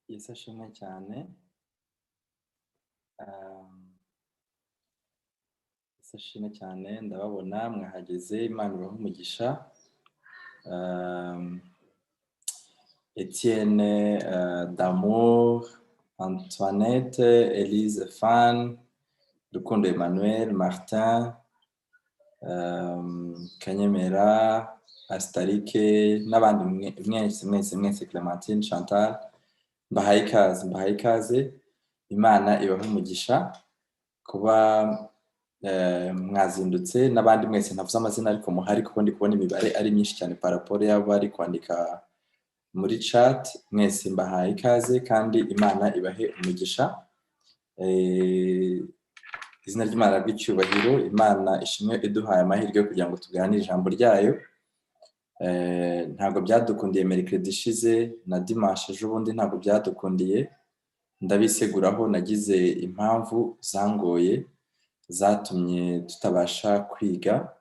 Yesu ashimwe cyane. Yesu ashimwe cyane, ndababona mwahageze, Imana ibahe umugisha. Etienne, Damour, Antoinette, Elise Fan, Rukundo Emmanuel, Martin, Kanyemera, Astarike n'abandi mwese Clementine, Chantal, mbahaye ikaze. Imana ibahe umugisha kuba mwazindutse, n'abandi mwese ntavuze amazina ariko muhari kuko ndi kubona imibare ari myinshi cyane paraporo y'abo bari kwandika muri chat. Mwese mbahaye ikaze kandi Imana ibahe umugisha. Izina ry'Imana ry'icyubahiro. Imana ishimwe iduhaye amahirwe yo kugira ngo tuganire ijambo ryayo. Ntabwo byadukundiye mercredi ishize na dimanche ejo bundi, ntabwo byadukundiye, ndabiseguraho. Nagize impamvu zangoye zatumye tutabasha kwiga.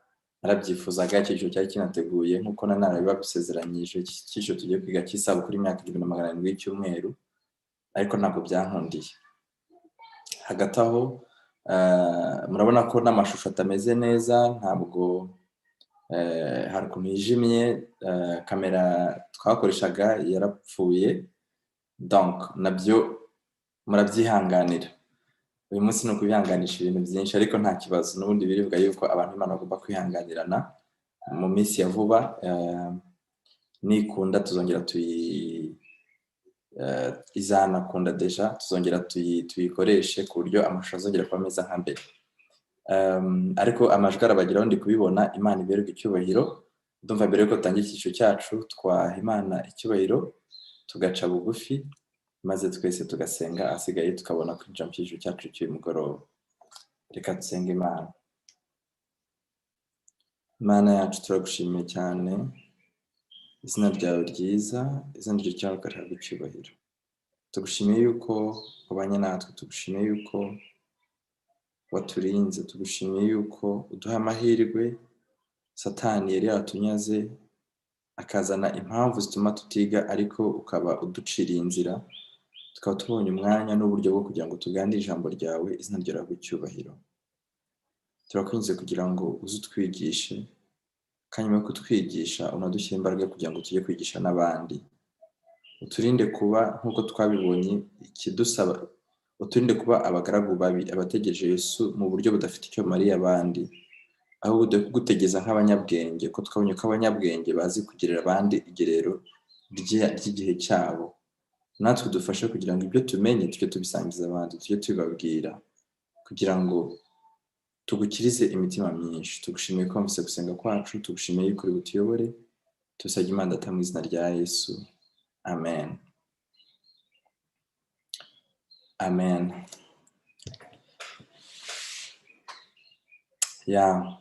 Narabyifuzaga, icyiciro cyari kinateguye nk'uko narabibagusezeranyije, icyiciro tugiye kwiga cy'isabukuru y'imyaka 700 y'icyumweru, ariko ntabwo byankundiye. Hagati aho murabona ko n'amashusho atameze neza, ntabwo hari ukuntu yijimye, kamera twakoreshaga yarapfuye, donc nabyo murabyihanganira. Uyu munsi ni ukubihanganisha ibintu byinshi, ariko nta kibazo, n'ubundi birivuga yuko abantu Imana bagomba kwihanganirana. Mu minsi ya vuba nikunda tuzongera izanakunda deja tuzongera tuyikoreshe ku buryo amashusho azongera kuba meza nka mbere. Ariko amajwi arabageraho, ndi kubibona. Imana iberwe icyubahiro. Ndumva mbere yuko tutangira icyiciro cyacu twaha Imana icyubahiro, tugaca bugufi, maze twese tugasenga, asigaye tukabona kwinjira mu cyiciro cyacu cy'uyu mugoroba. Reka dusenge Imana. Imana yacu, turagushimiye cyane, izina ryawe ryiza, izina ryawe rihabwe icyubahiro. Tugushimiye yuko wabanye natwe, tugushimiye yuko waturinze, tugushimiye yuko uduha amahirwe Satani yari yatunyaze akazana impamvu zituma tutiga, ariko ukaba uduciriye inzira, tukaba tubonye umwanya n'uburyo bwo kugira ngo tuganire ijambo ryawe. Izina ryawe rihabwe icyubahiro. Turakwinjiza kugira ngo uze utwigishe, kandi nyuma yo kutwigisha unadushyire imbaraga kugira ngo tujye kwigisha n'abandi. Uturinde kuba nk'uko twabibonye ikidusaba, uturinde kuba abagaragu babi, abategereje Yesu mu buryo budafite icyo mariye abandi, ahubwo kugutegeza nk'abanyabwenge, ko twabonye ko abanyabwenge bazi kugirira abandi igerero ry'igihe cyabo. Natwe dufashe kugira ngo ibyo tumenye tujye tubisangiza abandi, tujye tubibabwira, kugira ngo tugukirize imitima myinshi. Tugushimiye ko wumvise gusenga kwacu, tugushimiye yuko uri butuyobore. Tubisabye Imana Data mu izina rya Yesu, amen. Amen.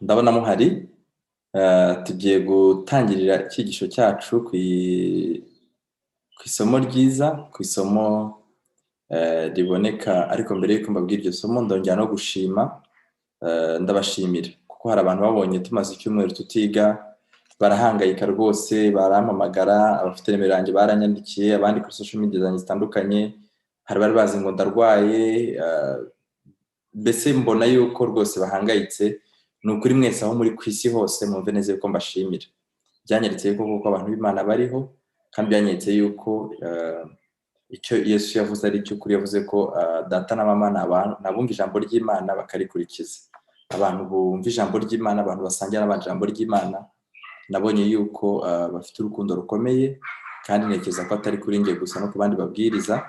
Ndabona muhari. Tugiye gutangirira icyigisho cyacu ku isomo ryiza, ku isomo riboneka. Ariko mbere yuko mbabwira iryo somo, ndongera no gushima, ndabashimira kuko hari abantu babonye tumaze icyumweru tutiga, barahangayika rwose, barampamagara, abafite nimero yanjye baranyandikiye, abandi kuri social media zanjye zitandukanye, hari bari bazi ngo ndarwaye. Mbese mbona yuko rwose bahangayitse. Ni ukuri mwese aho muri ku isi hose mwumve neza yuko mbashimira. Byanyeretse yuko kuko abantu b'Imana bariho, kandi byanyeretse yuko icyo Yesu yavuze ari cyo kuri. Yavuze ko data na mama nabumva ijambo ry'Imana bakarikurikiza. Abantu bumva ijambo ry'Imana, abantu basangira n'abandi ijambo ry'Imana, nabonye yuko bafite urukundo rukomeye, kandi ntekereza ko atari kuri njye gusa no ku bandi babwiriza.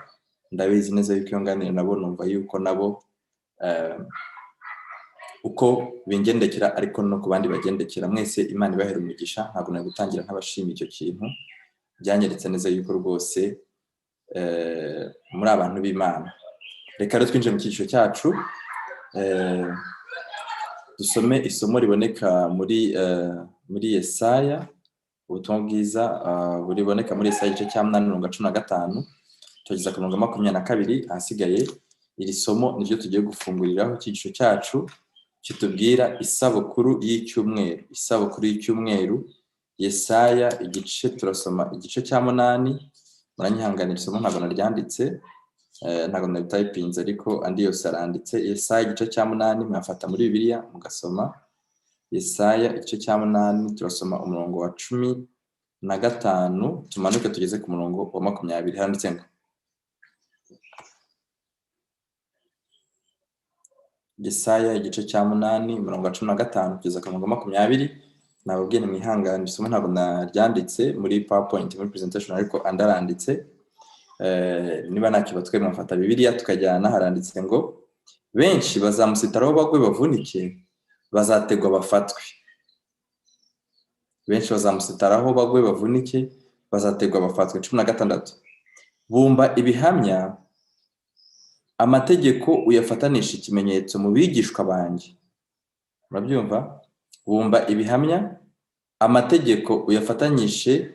Ndabizi neza yuko iyo nganira nabo numva yuko nabo uko bingendekera ariko no ku bandi bagendekera. Mwese Imana ibahera umugisha. Ntabwo nari gutangira nk'abashima icyo kintu. Byanyeretse neza yuko rwose muri abantu b'Imana. Reka rero twinjire mu cyiciro cyacu, dusome isomo riboneka muri Yesaya, ubutumwa bwiza buriboneka muri Yesaya igice cya 8:15 tugeza ku 22. Ahasigaye iri somo niryo tugiye gufunguriraho. Icyiciro cyacu kitubwira isabukuru y'icyumweru. Isabukuru y'icyumweru, Yesaya igice, turasoma igice cya 8 muranyihanganira isomo ntabwo naryanditse, ntabwo nabitayipinze ariko andi yose aranditse. Yesaya igice cya 8 mwafata muri Bibiliya mugasoma. Yesaya igice cya 8 turasoma umurongo wa 15 tumanuke tugeze ku murongo wa 20. Handitse ngo Yesaya igice cya 8 umurongo wa 15 kugeza ku murongo wa 20. Nababwiye mwihangane isomo ntabwo naryanditse muri PowerPoint muri presentation ariko andaranditse. Niba nakibatwe mwafata Bibiliya tukajyana. Haranditse ngo benshi bazamusitaraho bagwe bavunike, bazategwa bafatwe. Benshi bazamusitaraho bagwe bavunike, bazategwa bafatwe. 16 bumva ibihamya, amategeko uyafatanisha ikimenyetso mu bigishwa banjye. Murabyumva? Bumva ibihamya, amategeko uyafatanyishe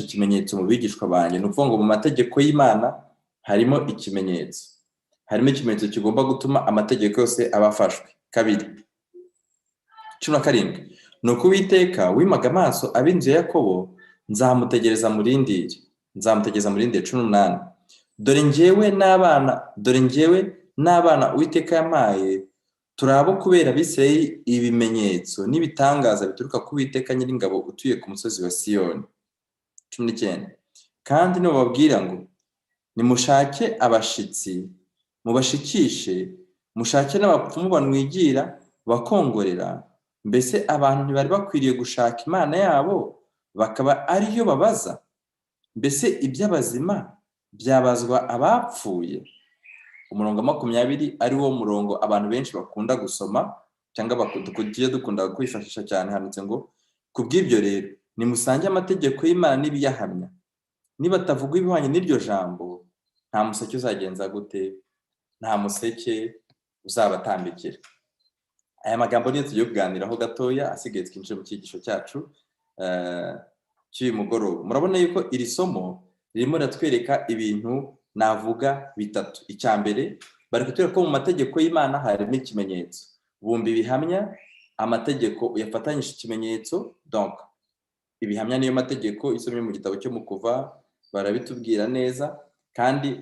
ikimenyetso mu bigishwa banjye. Ni ukuvuga ngo mu mategeko y'Imana harimo ikimenyetso, harimo ikimenyetso kigomba gutuma amategeko yose abafashwe. 17 nuko Uwiteka wimaga amaso ab'inzu ya Yakobo nzamutegereza murindire. 18 dore njyewe n'abana Uwiteka yampaye turabo kubera Abisirayeli ibimenyetso n'ibitangaza bituruka ku Uwiteka Nyiringabo utuye ku musozi wa Siyoni. 19 kandi nibababwira ngo nimushake abashitsi mubashikishe, mushake n'abapfumu banwigira bakongorera, mbese abantu ntibari bakwiriye gushaka Imana yabo bakaba ariyo babaza? Mbese iby'abazima byabazwa abapfuye? Umurongo wa 20 ari wo murongo abantu benshi bakunda gusoma cyangwa tugiye dukunda kwifashisha cyane. Handitse ngo kubw'ibyo rero nimusange amategeko y'Imana n'ibiyahamya, niba tavuga ibihwanye n'iryo jambo nta museke uzagenza gute? Nta museke uzabatambikira. Aya magambo niyo tugiye kuganiraho gatoya asigaye twinjire mu cyigisho cyacu cy'uyu mugoroba. Murabona yuko iri somo ririmo ratwereka ibintu navuga bitatu. Icyambere bari kutwereka ko mu mategeko y'Imana harimo ikimenyetso. Bumva ibihamya, amategeko uyafatanyisha ikimenyetso. Donc ibihamya niyo mategeko isomye mu gitabo cyo mu Kuva barabitubwira neza, kandi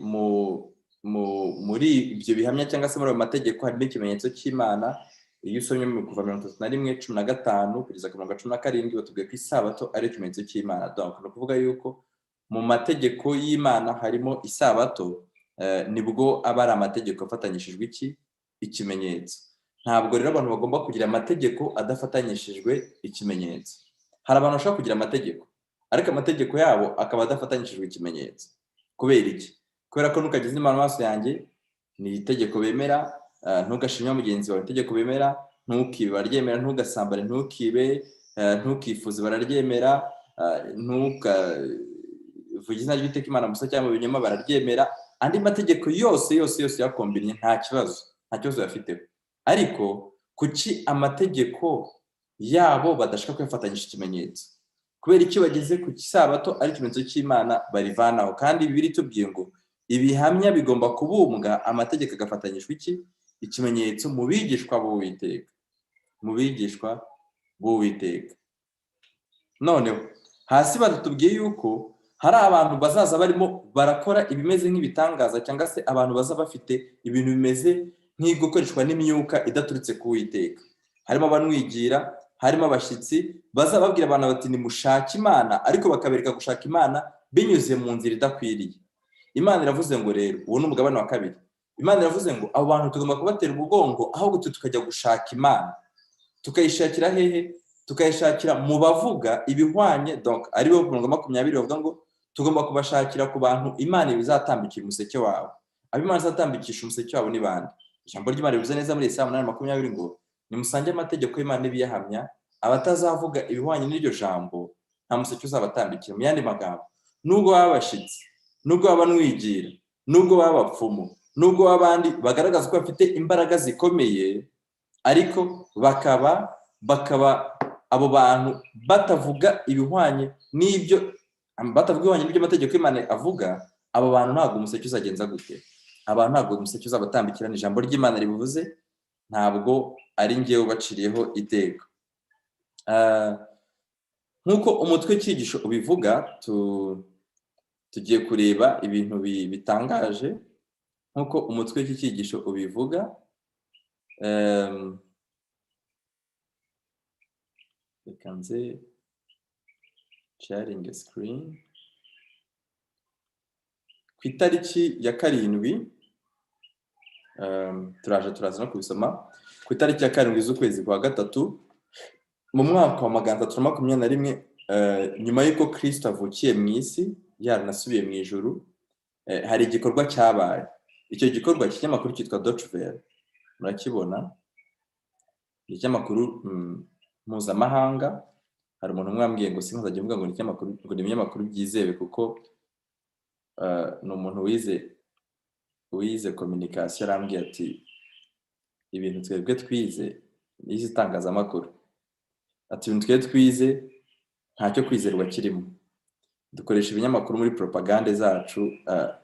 muri ibyo bihamya cyangwa se muri ayo mategeko harimo ikimenyetso cy'Imana. Iyo usomye mu Kuva 31:15 kugeza ku 17 batubwiye ko isabato ari ikimenyetso cy'Imana. Donc no kuvuga yuko mu mategeko y'Imana harimo isabato, nibwo aba ari amategeko afatanyishijwe ikimenyetso. Ntabwo rero abantu bagomba kugira amategeko adafatanyishijwe ikimenyetso. Hari abantu bashaka kugira amategeko ariko amategeko yabo akaba adafatanyishijwe ikimenyetso. Kubera iki? Kubera ko nukagize Imana amaso yanjye ni itegeko bemera, ntugashimya mugenzi wawe itegeko bemera, ntukibe baryemera, ntugasambane ntukibe, ntukifuze bararyemera, vuga izina ry'Uwiteka Imana musa cyangwa mu binyoma bararyemera. Andi mategeko yose yakombinye nta kibazo bafiteho. Ariko kuki amategeko yabo badashaka kwifatanyisha ikimenyetso? Kubera iki bageze ku kisabato ari ikimenyetso cy'Imana barivanaho? Kandi Bibiliya itubwiye ngo ibihamya bigomba kubumbwa, amategeko agafatanyishwa ikimenyetso mu bigishwa b'Uwiteka. Noneho hasi batubwiye yuko hari abantu bazaza barimo barakora ibimeze nk'ibitangaza, cyangwa se abantu baza bafite ibintu bimeze nk'igukoreshwa n'imyuka idaturutse ku Uwiteka. Harimo abanwigira, harimo abashyitsi baza babwira abantu bati nimushake Imana, ariko bakabereka gushaka Imana binyuze mu nzira idakwiriye. Imana iravuze ngo rero, uwo ni umugabane wa 2. Imana iravuze ngo abo bantu tugomba kubatera umugongo, ahubwo tukajya gushaka Imana. Tukayishakira hehe? Tukayishakira mu bavuga ibihwanye. Donc ari bo ku 20 bavuga ngo tugomba kubashakira ku bantu Imana ibizatambikira umuseke wabo. Abimana izatambikisha umuseke wabo ni bande? Ijambo ry'Imana rivuze neza muri Yesaya 8:20 ngo nimusange amategeko y'Imana n'ibiyahamya, abatazavuga ibihwanye n'iryo jambo nta museke uzabatambikira. Mu yandi magambo, nubwo babashitsi, nubwo babanwigira, nubwo babapfumu, nubwo abandi bagaragaza ko bafite imbaraga zikomeye, ariko bakaba abo bantu batavuga ibihwanye n'ibyo amategeko y'Imana avuga, abo bantu ntabwo umuseke uzagenza gute? Abantu ntabwo umuseke uzabatambikira. Ni ijambo ry'Imana ribivuze, ntabwo ari njyewe ubaciriyeho iteka. nk'uko umutwe w'icyigisho ubivuga, tugiye kureba ibintu bitangaje nk'uko umutwe w'iki cyigisho ubivuga. Reka nze sharing screen. Ku itariki ya 7 turaza no kubisoma. Ku itariki ya 7 z'ukwezi kwa gatatu mu mwaka wa 321, nyuma y'uko Kristo avukiye mu isi yaranasubiye mu ijuru, hari igikorwa cyabaye. Icyo gikorwa cy'ikinyamakuru cyitwa Deutsche Welle, murakibona, ikinyamakuru mpuzamahanga. Hari umuntu mwambwiye ngo sinzajya mvuga ngo ni ibinyamakuru byizewe kuko ni umuntu wize communication, arambwiye ati ibintu twebwe twize n'izi itangazamakuru, ati ibintu twebwe twize ntacyo kwizerwa kirimo, dukoresha ibinyamakuru muri propagande zacu.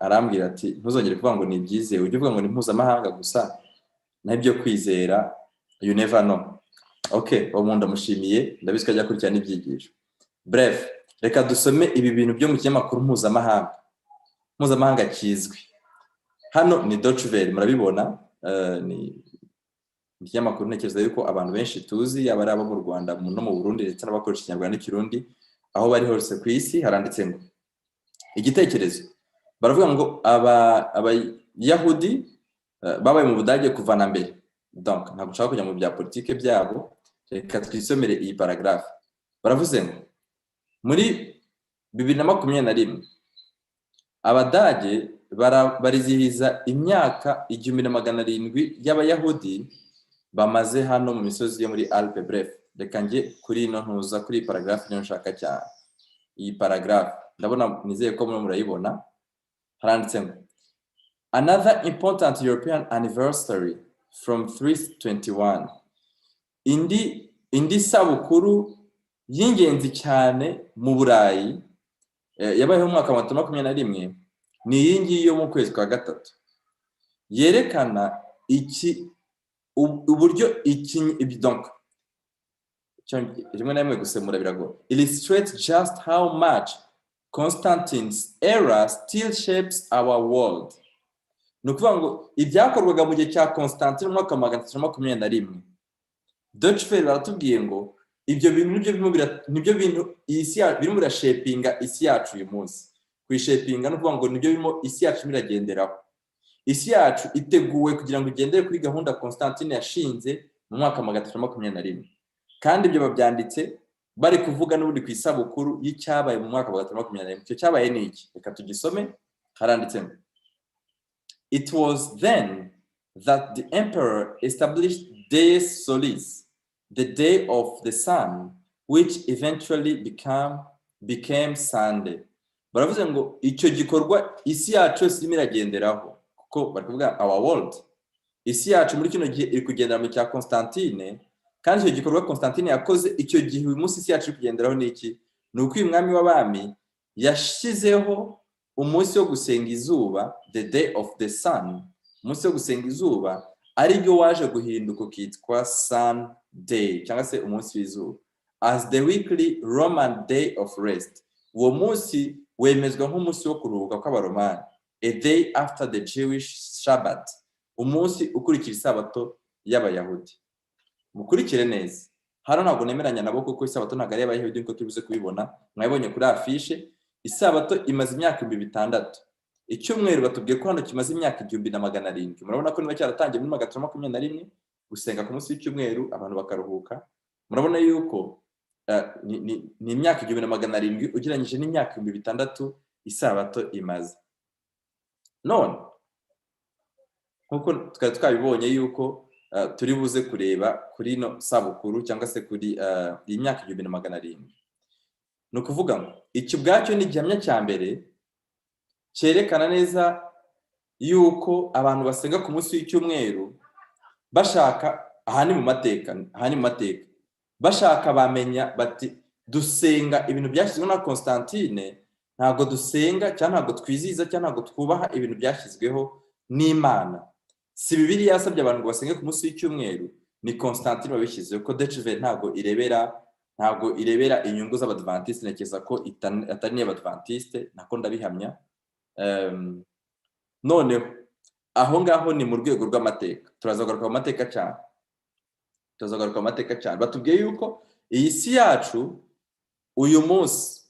Arambwira ati ntuzongere kuvuga ngo ni byizewe, ujye uvuga ngo ni mpuzamahanga gusa, nabyo kwizera, you never know. Okay, uwo muntu ndamushimiye, ndabizi ko ajya kurikirana ibyigisho. Bref, reka dusome ibi bintu byo mu kinyamakuru mpuzamahanga kizwi. Hano ni Deutsche Welle, murabibona, ni ikinyamakuru ntekereza yuko abantu benshi tuzi, yaba ari abo mu Rwanda no mu Burundi ndetse n'abakoresha Ikinyarwanda n'Ikirundi, aho bari hose ku isi. Haranditse ngo igitekerezo, baravuga ngo abayahudi babaye mu Budage kuva na mbere. Donc ntabwo nshaka kujya mu bya politike byabo, reka twisomere iyi paragraphe. Baravuze ngo muri 2021 Abadage barizihiza imyaka 1700 y'abayahudi bamaze hano mu misozi yo muri Alpes. Bref, reka nge kuri ino ntuza kuri paragraphe niyo nshaka cyane. Iyi paragraphe ndabona, nizeye ko murayibona. Haranditse ngo another important European anniversary from 321. Indi sabukuru y'ingenzi cyane mu Burayi yabayeho mu mwaka wa 2021 ni iyi ngiyi yo mu kwezi kwa gatatu, yerekana uburyo donc rimwe na rimwe gusemura biragoye. Illustrates just how much Constantine's era still shapes our world. Ni ukuvuga ngo ibyakorwaga mu gihe cya Constantine mu mwaka wa 321, Deutsche Welle baratubwiye ngo ibyo bintu nibyo bintu isi birimo birashapinga isi yacu uyu munsi. Kwishapinga no kuvuga ngo nibyo birimo isi yacu biragenderaho. Isi yacu iteguwe kugira ngo igendere kuri gahunda Constantine yashinze mu mwaka wa 321, kandi ibyo babyanditse bari kuvuga n'ubundi ku isabukuru y'icyabaye mu mwaka wa 321. Icyo cyabaye ni iki? Reka tugisome. Haranditse ngo it was then that the emperor established Dies Solis, the day of the sun, which eventually became Sunday. Baravuze ngo icyo gikorwa isi yacu yose irimo iragenderaho, kuko bari kuvuga our world, isi yacu muri kino gihe iri kugendera mu cya Constantine. Kandi icyo gikorwa Constantine yakoze icyo gihe uyu munsi isi yacu iri kugenderaho ni iki? Ni uko uyu mwami w'abami yashyizeho umunsi wo gusenga izuba, the day of the sun, umunsi wo gusenga izuba, ari byo waje guhinduka ukitwa Sunday cyangwa se umunsi w'izuba, as the weekly Roman day of rest. Uwo munsi wemezwa nk'umunsi wo kuruhuka kw'abaromani, a day after the Jewish Shabbat, umunsi ukurikira isabato y'abayahudi. Mukurikire neza, hano ntabwo nemeranya nabo kuko isabato ntabwo ari y'abayahudi nkuko tubize kubibona. Mwabonye kuri afishe, isabato imaze imyaka 600. Icyumweru batubwiye ko hano kimaze imyaka 1700. Murabona ko niba cyaratangiye muri 321 gusenga ku munsi w'icyumweru abantu bakaruhuka. Murabona yuko ni imyaka 1700 ugereranyije n'imyaka 600 isabato imaze. None nkuko twabibonye yuko turi buze kureba kuri no sabukuru cyangwa se kuri iyi myaka 1700. No kuvuga ngo icyo bwacyo ni gihamya cya mbere cyerekana neza yuko abantu basenga ku munsi w'icyumweru bashaka ahani mu mateka bashaka bamenya bati dusenga ibintu byashyizwe na Constantine, ntago dusenga cyangwa ntago twiziza cyangwa ntago twubaha ibintu byashyizweho n'Imana. Si Bibiliya yasabye abantu ngo basenge ku munsi w'icyumweru, ni Constantine wabishyizeho. Ko Deutsche Welle ntago irebera ntabwo irebera inyungu z'abadventiste, nekeza ko atari n'abadventiste, nako ndabihamya. Noneho aho ngaho ni mu rwego rw'amateka, turazagaruka mu mateka cyane, batubwiye yuko iyi si yacu uyu munsi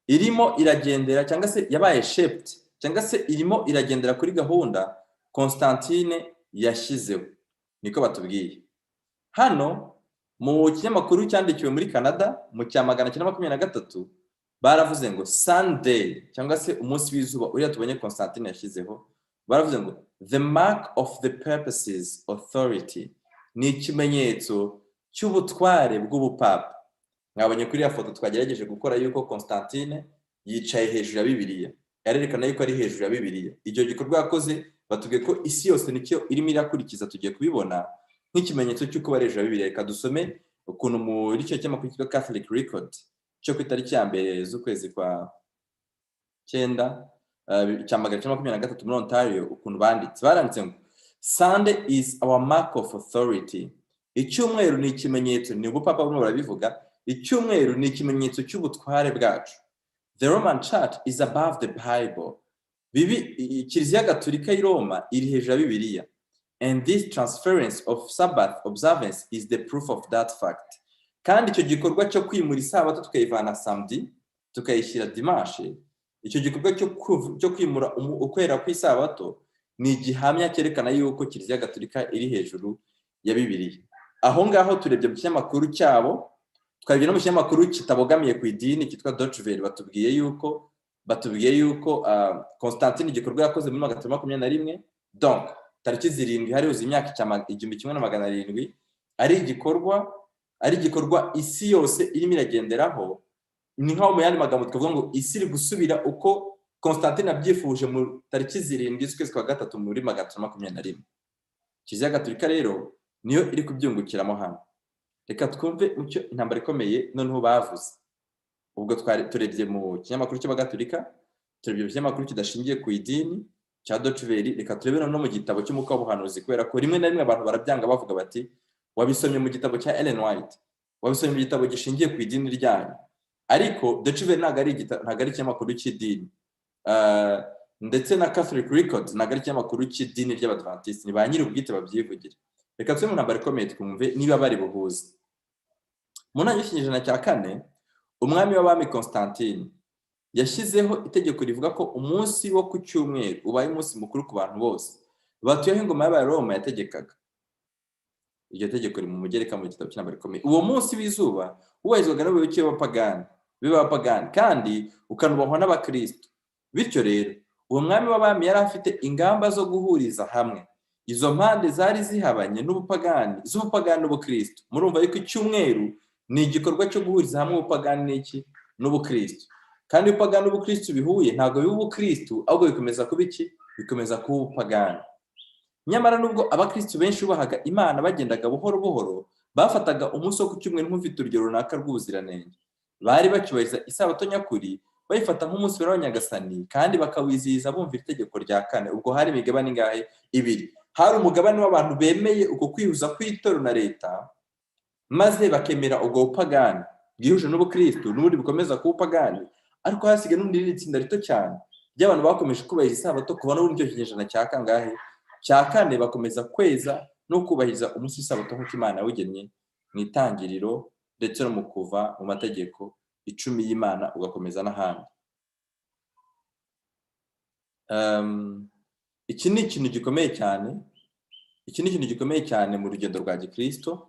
irimo iragendera cyangwa se yabaye shaped cyangwa se irimo iragendera kuri gahunda Constantine yashyizeho, niko batubwiye. Hano mu kinyamakuru cyandikiwe muri Canada mu cya 1923 baravuze ngo Sunday cyangwa se umunsi w'izuba uriya tubonye Constantine yashyizeho, baravuze ngo the mark of the purposes authority, ni ikimenyetso cy'ubutware bw'ubupapa. Mwabonye kuri ya foto twagerageje gukora yuko Constantine yicaye hejuru ya Bibiliya, yarerekana yuko ari hejuru ya Bibiliya. Icyo gikorwa yakoze batubwiye ko isi yose nicyo irimo irakurikiza, tugiye kubibona nk'ikimenyetso cy'uko bari hejuru ya Bibiliya. Reka dusome ukuntu muri cyo cy'amakuru cyitwa Catholic Record cyo ku itariki ya mbere z'ukwezi kwa 9 cya 1923 muri Ontario, ukuntu baranditse ngo Sunday is our mark of authority. Icyumweru ni ikimenyetso, ni ubupapa bumwe barabivuga, icyumweru ni ikimenyetso cy'ubutware bwacu. The Roman Church is above the Bible. Kiliziya Gatolika y'i Roma iri hejuru ya Bibiliya. And this transference of Sabbath observance is the proof of that fact. Kandi icyo gikorwa cyo kwimura isabato tukayivana samedi tukayishyira dimanche, icyo gikorwa cyo kwimura ukwera kw'isabato ni igihamya cyerekana yuko Kiliziya Gatolika iri hejuru ya Bibiliya. Aho ngaho turebye mu kinyamakuru cyabo, twabye no mu kinyamakuru kitabogamiye ku idini cyitwa Deutsche Welle, batubwiye yuko Constantine igikorwa yakoze muri 1921, donc tariki 7 hari uzi imyaka 1700 ari igikorwa isi yose irimo iragenderaho. Ni nkaho mu yandi magambo twavuga ngo isi iri gusubira uko Constantine abyifuje mu tariki 7 z'ukwezi kwa 3 muri 1921. Kiliziya Gatolika rero niyo iri kubyungukiramo hano. Reka twumve icyo intambara ikomeye noneho bavuze. Ubwo turebye mu kinyamakuru cy'Abagatolika, turebye mu kinyamakuru kidashingiye ku idini cya Deutsche Welle, reka turebe no mu gitabo cy'umwuka w'ubuhanuzi, kubera ko rimwe na rimwe abantu barabyanga bavuga bati wabisomye mu gitabo cya Ellen White, wabisomye mu gitabo gishingiye ku idini ryanyu. Ariko Deutsche Welle ntabwo ari ikinyamakuru cy'idini, ndetse na Catholic Records ntabwo ari ikinyamakuru cy'idini ry'Abadventiste, ni ba nyiri ubwite babyivugira. Reka tube mu ntambara ikomeye twumve niba bari buhuze. Mu ntangiriro y'ikinyejana cya 4 umwami w'abami Constantine yashyizeho itegeko rivuga ko umunsi wo ku cyumweru ubaye umunsi mukuru ku bantu bose batuyeho ingoma y'Abaroma yategekaga. Iryo tegeko riri mu mugereka mu gitabo cy'intambara ikomeye. Uwo munsi w'izuba ubahirizwaga n'abayoboke b'abapagani kandi ukanubahwa n'abakristo. Bityo rero uwo mwami w'abami yari afite ingamba zo guhuriza hamwe izo mpande zari zihabanye z'ubupagani n'ubukristo. Murumva yuko icyumweru ni igikorwa cyo guhuriza hamwe ubupagani n'iki n'ubukristo. Kandi ubupagani n'ubukristo bihuye ntabwo biba ubukristo, ahubwo bikomeza kuba iki? Bikomeza kuba ubupagani. Nyamara nubwo abakristo benshi bahaga Imana bagendaga buhoro buhoro, bafataga umunsi wo ku cyumweru nk'ufite urugero runaka rw'ubuziranenge. Bari bacyubahiriza isabato nyakuri, bayifata nk'umunsi wa Nyagasani, kandi bakawizihiza bumvira itegeko rya 4. Ubwo hari imigabane ingahe? 2. Hari umugabane w'abantu bemeye uko kwihuza kw'itorero na leta, maze bakemera ubwo bupagani bwihuje n'ubukristo n'ubundi bukomeza kuba upagani. Ariko hasigaye n'undi tsinda rito cyane by'abantu bakomeje kubahiriza isabato kuva n'uburyo kinyejana cya kangahe? Cya 4, bakomeza kweza no kubahiriza umunsi w'isabato nk'uko Imana yawugennye mu itangiriro ndetse no mu kuva mu mategeko 10 y'Imana, ugakomeza n'ahandi. Iki ni ikintu gikomeye cyane mu rugendo rwa Gikristo,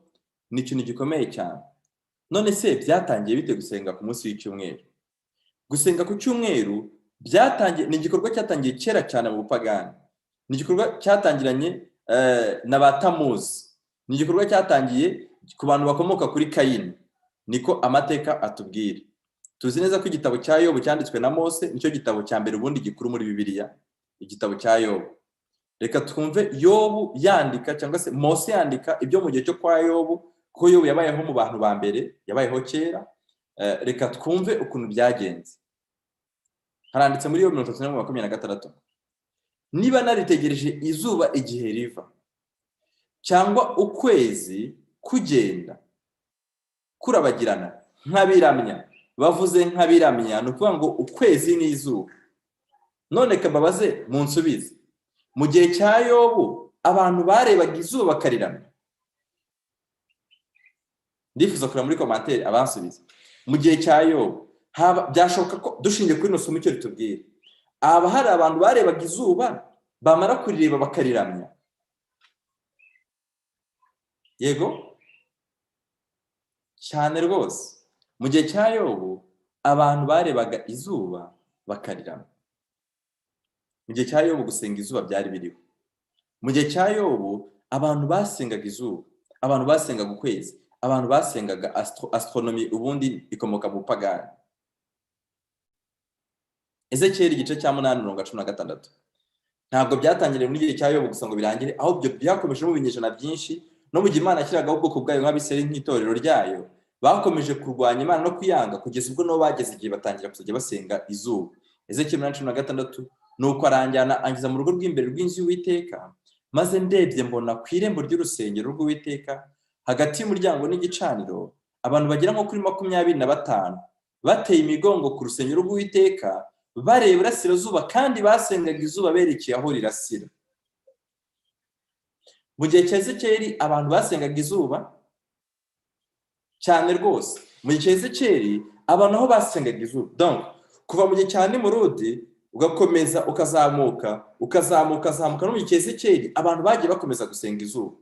ni ikintu gikomeye cyane. None se byatangiye bite gusenga ku munsi w'icyumweru? Gusenga ku cyumweru byatangiye, ni igikorwa cyatangiye kera cyane mu bupagani. Ni igikorwa cyatangiranye na Batamuzi. Ni igikorwa cyatangiye ku bantu bakomoka kuri Kayini, niko amateka atubwira. Tuzi neza ko igitabo cya Yobu cyanditswe na Mose, nicyo gitabo cya mbere ubundi gikuru muri Bibiliya, igitabo cya Yobu. Reka twumve Yobu yandika cyangwa se Mose yandika ibyo mu gihe cyo kwa Yobu, ko Yobu yabayeho mu bantu ba mbere, yabayeho kera. Reka twumve ukuntu byagenze. Haranditse muri Yobu 33:26, niba naritegereje izuba igihe riva cyangwa ukwezi kugenda kurabagirana, nk'abiramya. Bavuze nk'abiramya ni ukuvuga ngo ukwezi n'izuba. None kababaze munsubize, mu gihe cya Yobu abantu barebaga izuba bakariramya? Ndifuza kureba muri commentaire abansubiza. Mu gihe cya Yobu byashoboka ko dushingiye kuri no somo icyo ritubwira, aba hari abantu barebaga izuba bamara kurireba bakariramya? Yego cyane rwose. Mu gihe cya Yobu abantu barebaga izuba bakariramya. Mu gihe cya Yobu gusenga izuba byari biriho. Mu gihe cya Yobu abantu basengaga izuba, abantu basengaga ukwezi, abantu basengaga astronomy, ubundi ikomoka mu pagani. Ezekiel igice cya 8:16. Ntabwo byatangiriye muri gihe cya Yobu gusa ngo birangire, ahubwo byakomeje mu binyejana byinshi, no mu gihe Imana ashyiragaho ubwoko bwayo nk'abisirayeli nk'itorero ryayo, bakomeje kurwanya Imana no kuyanga kugeza ubwo no bageze igihe batangira kuzajya basenga izuba. Ezekiel 8:16, nuko aranjyana angiza mu rugo rw'imbere rw'inzu y'Uwiteka, maze ndebye mbona ku irembo ry'urusengero rw'Uwiteka hagati y'umuryango n'igicaniro abantu bagera nko kuri 25 bateye imigongo ku rusengero rw'Uwiteka bareba iburasirazuba, kandi basengaga izuba berekeye aho rirasira. Mu gihe cya Ezekiel abantu basengaga izuba cyane rwose. Mu gihe cya Ezekiel abantu aho basengaga izuba, donc kuva mu gihe cya Nimurudi ugakomeza ukazamuka no mu gihe cya Ezekiel abantu bagiye bakomeza gusenga izuba.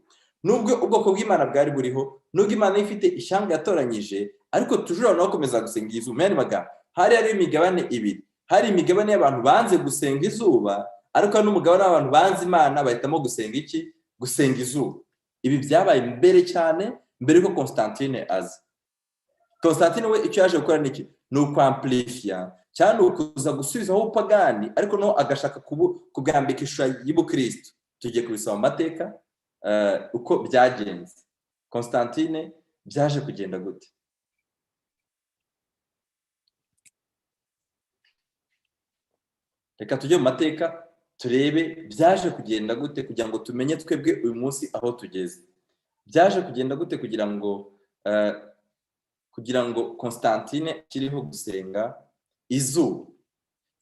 Nubwo ubwoko bw'Imana bwari buriho, nubwo Imana ifite ishyanga yatoranyije, ariko tujura no gukomeza gusenga izuba. Mene maga hari imigabane ibiri. Hari imigabane y'abantu banze gusenga izuba, ariko n'umugabane w'abantu banze Imana bahitamo gusenga iki? Gusenga izuba. Ibi byabaye mbere cyane, mbere ko Constantine aza. Constantine we icyo yaje gukora niki? Ni ukwamplifia cyane ukuza gusubizaho upagani, ariko no agashaka kubwambika ishusho y'Ubukristo. Tugiye kubisoma amateka uko byagenze. Constantine byaje kugenda gute? Reka tujye mu mateka turebe byaje kugenda gute kugira ngo tumenye twebwe uyu munsi aho tugeze. Byaje kugenda gute kugira ngo Constantine kiriho gusenga izuba.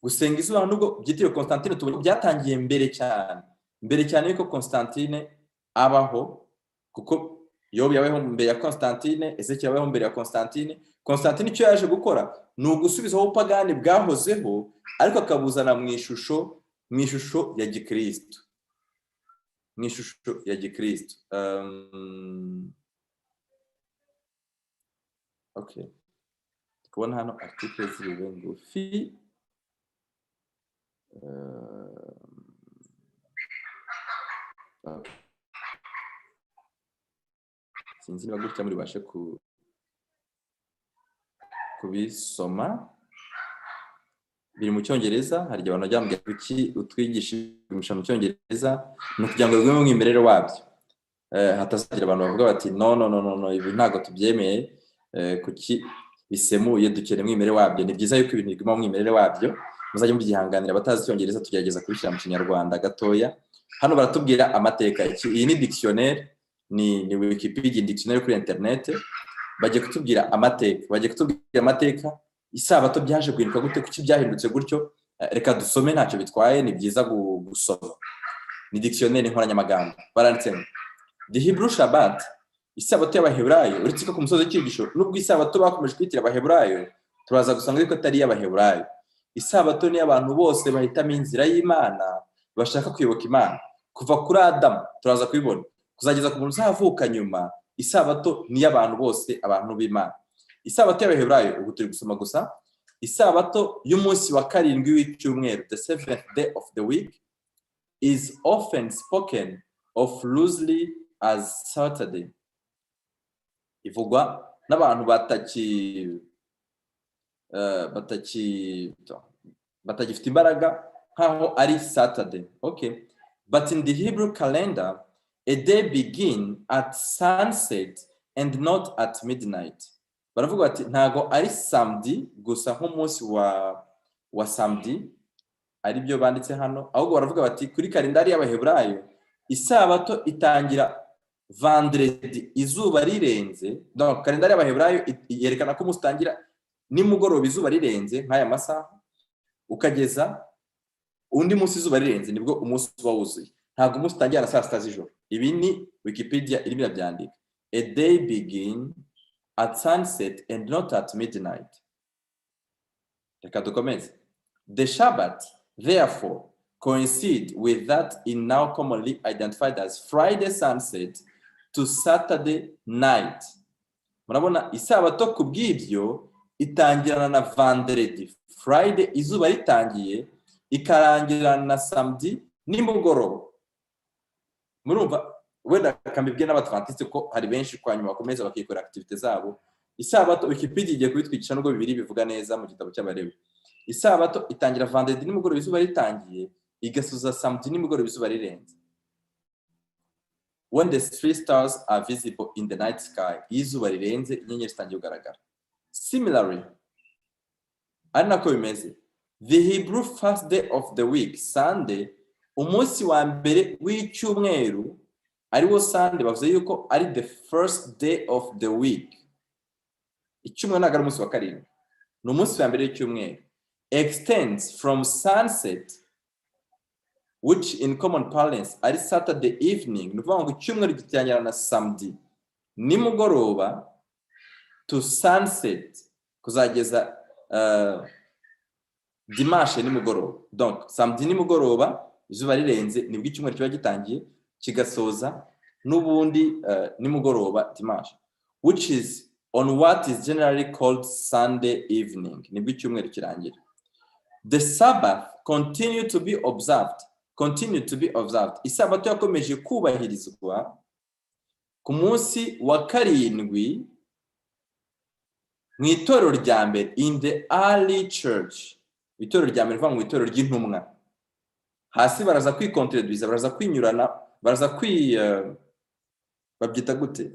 Gusenga izuba nubwo byitiriwe Constantine tubonye byatangiye mbere cyane yuko Constantine abaho, kuko Yobu yabayeho mbere ya Constantine, Ezekiel yabayeho mbere ya Constantine. Constantine icyo yaje gukora ni ugusubizaho upagani bwahozeho, ariko akabuzana mu ishusho ya Gikristo. Mu ishusho ya Gikristo. Okay. Kubona hano article ziriwe ngufi. Sinzi niba gutya muri bashe kubisoma. Biri mu Cyongereza, hari abantu bajyambye kuki utwigisha mu Cyongereza, no kugira ngo bimwe mu mwimerere wabyo. Hatazagira abantu bavuga bati no ibi ntago tubyemeye, kuki bisemuye dukene mwimerere wabyo. Ni byiza yuko ibintu biguma mu mwimerere wabyo. Muzajye mubyihanganira abatazi Cyongereza, tugerageza kubishyira mu Kinyarwanda gatoya. Hano baratubwira amateka. Iyi ni dictionnaire, ni Wikipedia dictionnaire kuri internet. Bagiye kutubwira amateka. Isabato byaje guhinduka gute, kuki byahindutse gutyo? Reka dusome, ntacyo bitwaye, ni byiza gusoma. Ni dictionnaire nkoranyamagambo. Baranditse The Hebrew Shabbat, isabato y'Abaheburayo, uretse ko ku musozi w'icyigisho nubwo isabato bakomeje kwitira Abaheburayo, turaza gusanga yuko atari y'Abaheburayo. Isabato ni abantu bose bahitamo inzira y'Imana, bashaka kuyoboka Imana. Kuva kuri Adamu turaza kubibona kuzageza ku muntu uzavuka nyuma, isabato ni y'abantu bose, abantu b'Imana. Isabato y'Abaheburayo ubu turi gusoma gusa. Isabato y'umunsi wa karindwi w'icyumweru, the seventh day of the week, is often spoken of loosely as Saturday. Ivugwa n'abantu batagifite imbaraga nkaho ari Saturday. Okay, but in the Hebrew calendar a day begin at sunset and not at midnight. Baravuga ati ntago ari samedi gusa nk'umunsi wa samedi ari byo banditse hano, ahubwo baravuga bati kuri kalendari y'Abaheburayo isabato itangira vendredi izuba rirenze, donc kalendari y'Abaheburayo yerekana ko umunsi utangira nimugoroba izuba rirenze nk'aya masaha ukageza undi munsi izuba rirenze, nibwo umunsi uba wuzuye. Ntabwo umunsi utangira na saa sita z'ijoro. Ibi ni Wikipedia irimo irabyandika. A day begin at sunset and not at midnight. Reka dukomeze. The Shabbat, therefore, coincide with that in now commonly identified as Friday sunset to Saturday night. Murabona isabato ku bw'ibyo itangirana na vendredi, Friday izuba ritangiye, ikarangirana na samedi nimugoroba. Murumva wenda kambibwe n'Abadventiste ko hari benshi kwa nyuma bakomeza bakikora activite zabo. Isabato Wikipedia igiye kubitwigisha nubwo bibiri bivuga neza mu gitabo cy'Abalewi. Isabato itangira vendredi nimugoroba izuba ritangiye, igasuza samedi nimugoroba izuba rirenze. When the three stars are visible in the night sky, izuba rirenze inyenyeri zitangiye kugaragara. Similarly, ari nako bimeze. The Hebrew first day of the week, Sunday, umunsi wa mbere w'icyumweru, ariwo Sunday, bavuze yuko ari the first day of the week. Icyumweru ntabwo ari umunsi wa karindwi, ni umunsi wa mbere w'icyumweru. Extends from sunset, which in common parlance ari Saturday evening, ni ukuvuga ngo icyumweru gitangira na samedi nimugoroba, to sunset, kuzageza dimanche nimugoroba. Donc samedi nimugoroba izuba rirenze nibwo icyumweru kiba gitangiye, kigasoza n'ubundi nimugoroba dimanche, which is on what is generally called Sunday evening, nibwo icyumweru kirangira. The Sabbath continued to be observed. Isabato yakomeje kubahirizwa ku munsi wa karindwi mu itorero rya mbere, in the early church. Itorero rya mbere rivuga mu itorero ry'intumwa. Hasi baraza kwikontrediza, baraza kwinyurana, baraza babyita gute?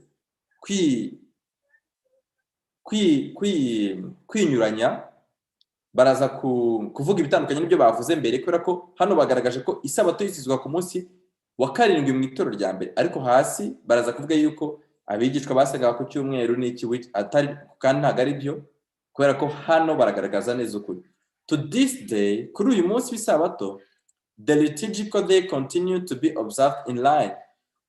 Kwinyuranya, baraza kuvuga ibitandukanye n'ibyo bavuze mbere, kubera ko hano bagaragaje ko isabato yisizwa ku munsi wa karindwi mu itorero rya mbere, ariko hasi baraza kuvuga yuko abigishwa basengaga ku cyumweru n'iki, atari kandi ntabwo ari byo, kubera ko hano baragaragaza neza ukuri. To this day, kuri uyu munsi w'isabato, the liturgical day continued to be observed in line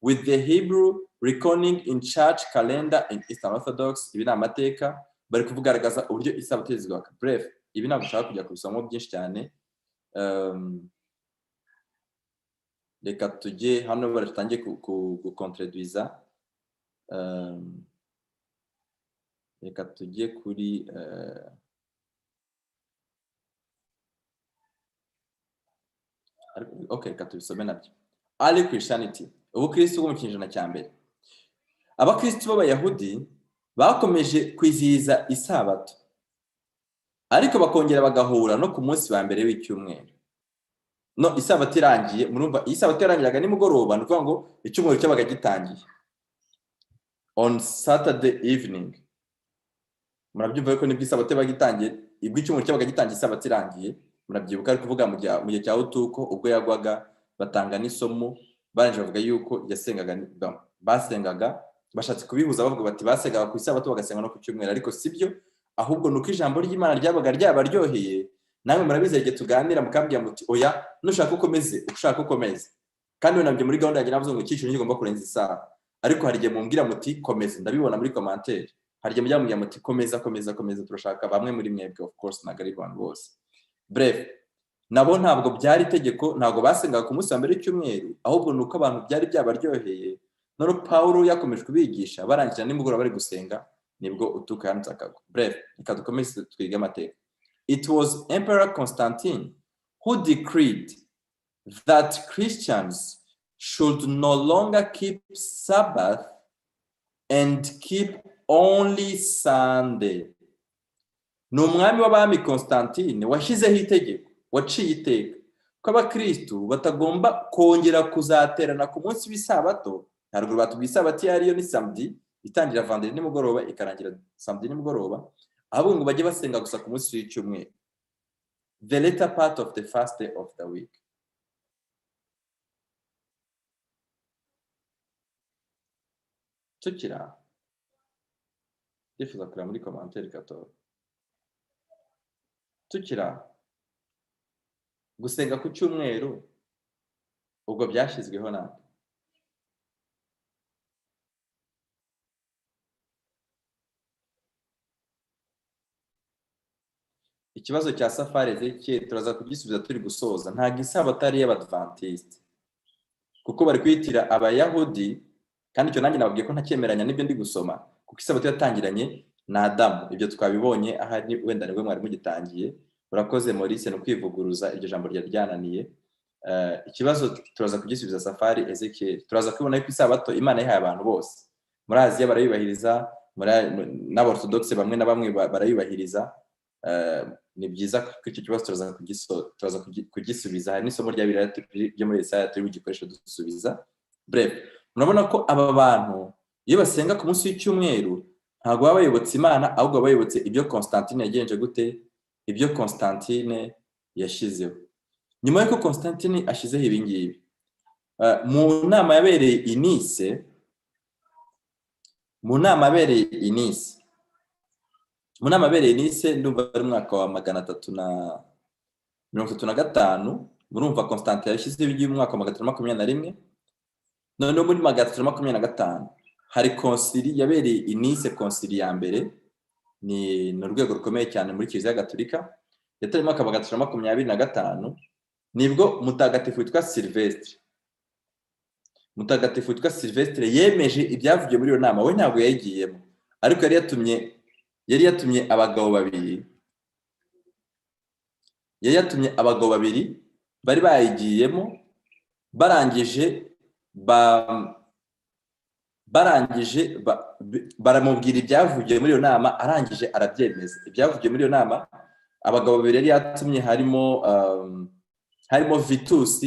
with the Hebrew reckoning in church calendar in Eastern Orthodox. Ibi ni amateka bari kuvugaragaza uburyo isabato yizizwaga. Bref, ibi ntabwo ushaka kujya kubisoma byinshi cyane. Reka tujye hano baratangiye gukontrediza. Reka tujye kuri okay, reka tubisome nabyo. Early Christianity, ubukristo bwo mu kinyejana cya mbere. Abakristo b'Abayahudi bakomeje kwizihiza isabato, ariko bakongera bagahura no ku munsi wa mbere w'icyumweru. No, isabato irangiye, murumva isabato yarangiraga nimugoroba, nukuvuga ngo icyumweru cyabaga gitangiye on Saturday evening. Murabyumva ko nibwo isabato yabaga gitangiye, ibwo icyumweru cyabaga gitangiye isabato irangiye. Murabyibuka ari kuvuga mu gihe cya Utuko, ubwo yagwaga batanga n'isomo, baranje bavuga yuko basengaga, bashatse kubihuza bavuga bati basengaga ku isabato bagasenga no ku cyumweru, ariko sibyo, ahubwo nuko ijambo ry'Imana ryabaga ryabaryoheye. Namwe murabizeye igihe tuganira mukambwira muti oya, nushaka ukomeze, ushaka ukomeze, kandi nabyo muri gahunda yanjye navuze ngo icyiciro ngomba kurenza isaha, ariko hari igihe mumbwira muti komeza, ndabibona muri commentaire, hari igihe mujya muti komeza, turashaka bamwe muri mwebwe, of course nagari abantu bose. Bref, nabo ntabwo byari itegeko, ntabwo basengaga ku munsi wa mbere w'icyumweru, ahubwo nuko abantu byari byabaryoheye. None Pawulo yakomeje kubigisha, barangije nimugoroba bari gusenga, nibwo Utuko yandikaga. Bref, reka dukomeze twige amateka. It was Emperor Constantine who decreed that Christians should no longer keep Sabbath and keep only Sunday. Ni umwami w'abami Constantine washyizeho itegeko, waciye iteka ko abakristu batagomba kongera kuzaterana ku munsi w'isabato. Haruguru batubwiye isabato yariyo ni samedi, itangira vendredi nimugoroba ikarangira samedi nimugoroba, ahubwo ngo bajye basenga gusa ku munsi w'icyumweru, the later part of the first day of the week. tukira ndifuza kureba muri commentaire gato tukira gusenga ku cyumweru ubwo byashizweho na ikibazo cya Safari Ezekiel turaza kugisubiza turi gusoza. Nta gisabato ari y'Abadventiste kuko bari kwitira abayahudi, kandi icyo nanjye nababwiye ko ntakemeranya n'ibyo ndi gusoma, kuko isabato yatangiranye na Adamu. Ibyo twabibonye ahari, wenda nibwo mwari mugitangiye. Urakoze Maurice no kwivuguruza, iryo jambo rya ryananiye. Ikibazo turaza kugisubiza Safari Ezekiel. Turaza kubona ko isabato Imana yahaye abantu bose. Muri Aziya barayubahiriza, n'Aborthodoxe bamwe na bamwe barayubahiriza. Ni byiza ko icyo kibazo turaza kugisubiza. Hari n'isomo rya Bibiliya ryo muri Yesaya turi bugikoresha dusubiza. Bref, murabona ko aba bantu iyo basenga ku munsi w'icyumweru ntabwo baba bayobotse Imana, ahubwo bayobotse ibyo Constantine yagenje gute, ibyo Constantine yashizeho. Nyuma y'uko Constantine ashizeho ibi ngibi, mu nama yabereye i Nice, mu nama yabereye i Nice ndumva ari mwaka wa 335, murumva Constantine yashyizeho ibi mu mwaka wa 321. None muri 325 hari konsili yabereye i Nice. Konsili ya mbere ni urwego rukomeye cyane muri Kiliziya Gatolika, yatari mwaka wa 325. Nibwo mutagatifu witwa Silvestre yemeje ibyavugiye muri iyo nama. We ntabwo yayigiyemo, ariko yari yatumye abagabo babiri bari bayigiyemo. barangije baramubwira ibyavugiye muri iyo nama, arangije arabyemeza. Ibyavugiye muri iyo nama, abagabo babiri yari yatumye harimo Vitus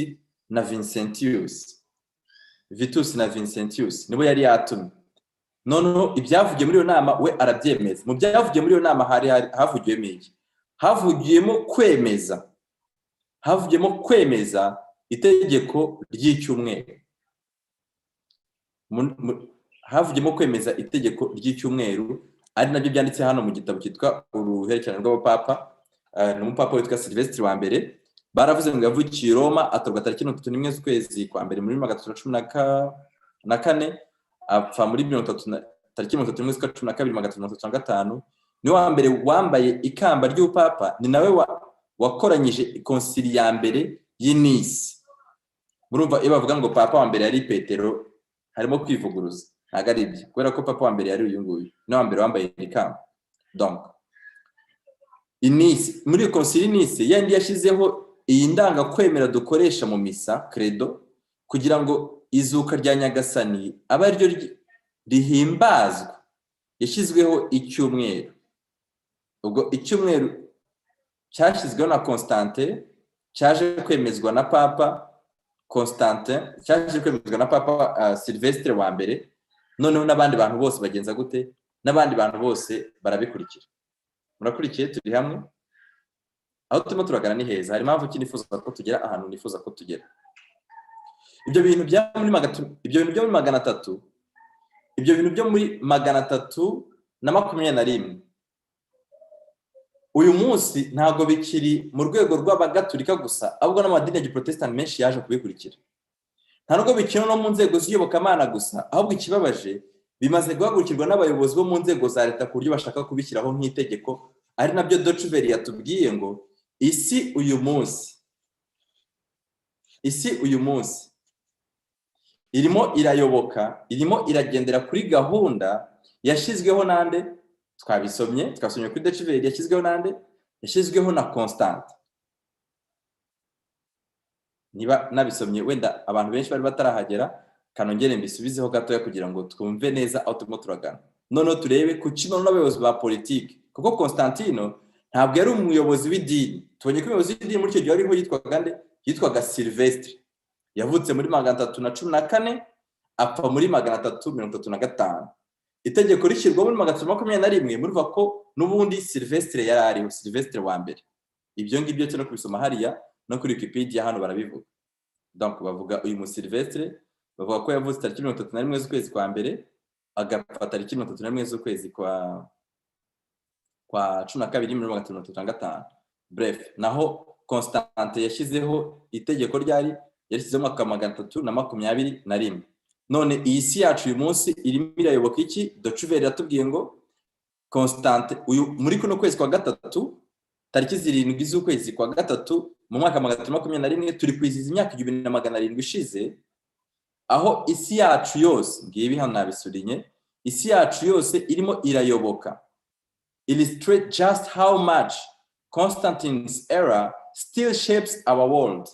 na Vincentius nibo yari yatumye. Noneho ibyavugiye muri iyo nama we arabyemeza. Mu byavugiye muri iyo nama havugiyemo iki? Havugiyemo kwemeza itegeko ry'icyumweru. Havugiyemo kwemeza itegeko ry'icyumweru, ari nabyo byanditse hano mu gitabo cyitwa Uruhererekane rw'Abapapa. Ni umupapa witwa Silvestre wa mbere. Baravuze ngo yavukiye i Roma, atorwa tariki 31 z'ukwezi kwa mbere muri 314, apfa muri tariki 31 z'ukwa 12 335. Ni wa mbere wambaye ikamba ry'ubupapa, ni nawe wakoranyije konsili ya mbere y'i Nice. Murumva iyo bavuga ngo papa wa mbere yari Petero, harimo kwivuguruza, ntago ari ibyo, kubera ko papa wa mbere yari uyu nguyu, ni wa mbere wambaye ikamba. Donc i Nice, muri konsili Nice yandi yashizeho iyi ndanga kwemera dukoresha mu misa, credo, kugira ngo izuka rya Nyagasani aba aryo rihimbazwa. Yashyizweho icyumweru. Ubwo icyumweru cyashyizweho na Constantine, cyaje kwemezwa na Papa Constantine, cyaje kwemezwa na Papa Silvestre wa mbere. Noneho n'abandi bantu bose bagenza gute? N'abandi bantu bose barabikurikira. Murakurikiye, turi hamwe? Aho turimo turagana ni heza. Hari impamvu nifuza ko tugera ahantu nifuza ko tugera. Ibyo bintu byo muri 321 uyu munsi ntago bikiri mu rwego rw'Abagatolika gusa, ahubwo n'amadini ya Giprotestant menshi yaje kubikurikira. Nta nubwo bikiri no mu nzego z'iyobokamana gusa, ahubwo ikibabaje bimaze guhagurukirwa n'abayobozi bo mu nzego za leta ku buryo bashaka kubishyiraho nk'itegeko. Ari nabyo Docheveri yatubwiye ngo isi uyu munsi irimo irayoboka, irimo iragendera kuri gahunda yashyizweho nande? Twasomye kuri Docheveri. Yashyizweho nande? Yashyizweho na Constante. Niba nabisomye wenda abantu benshi bari batarahagera, kanongere mbisubizeho gatoya kugira ngo twumve neza aho turimo turagana. Noneho turebe ku kino n'abayobozi ba politiki, kuko Constantino ntabwo yari umuyobozi w'idini. Tubonye ko umuyobozi w'idini muri icyo gihe ariho yitwaga Silvestre. Yavutse muri 314, apfa muri 335. Itegeko rishyirwa muri 321, murumva ko n'ubundi Silvestre yari ariho, Silvestre wa mbere. Ibyo ngibyo cyo no kubisoma hariya no kuri Wikipedia hano barabivuga. Donc bavuga uyu mu Silvestre, bavuga ko yavutse tariki 31 z'ukwezi kwa mbere, agapfa tariki 31 z'ukwezi kwa 12/1935. Bref, naho Constante yashyizeho itegeko ryari yashyizeho mwaka 321. None iyi si yacu uyu munsi irimo irayoboka iki? Docuveri yatubwiye ngo Constante uyu muri kuno kwezi kwa gatatu tariki 7 z'ukwezi kwa gatatu mu mwaka 321 turi kwizihiza imyaka 2700 ishize, aho isi yacu yose ngibi hano nabisurinye, isi yacu yose irimo irayoboka. Illustrate just how much Constantine's era still shapes our world.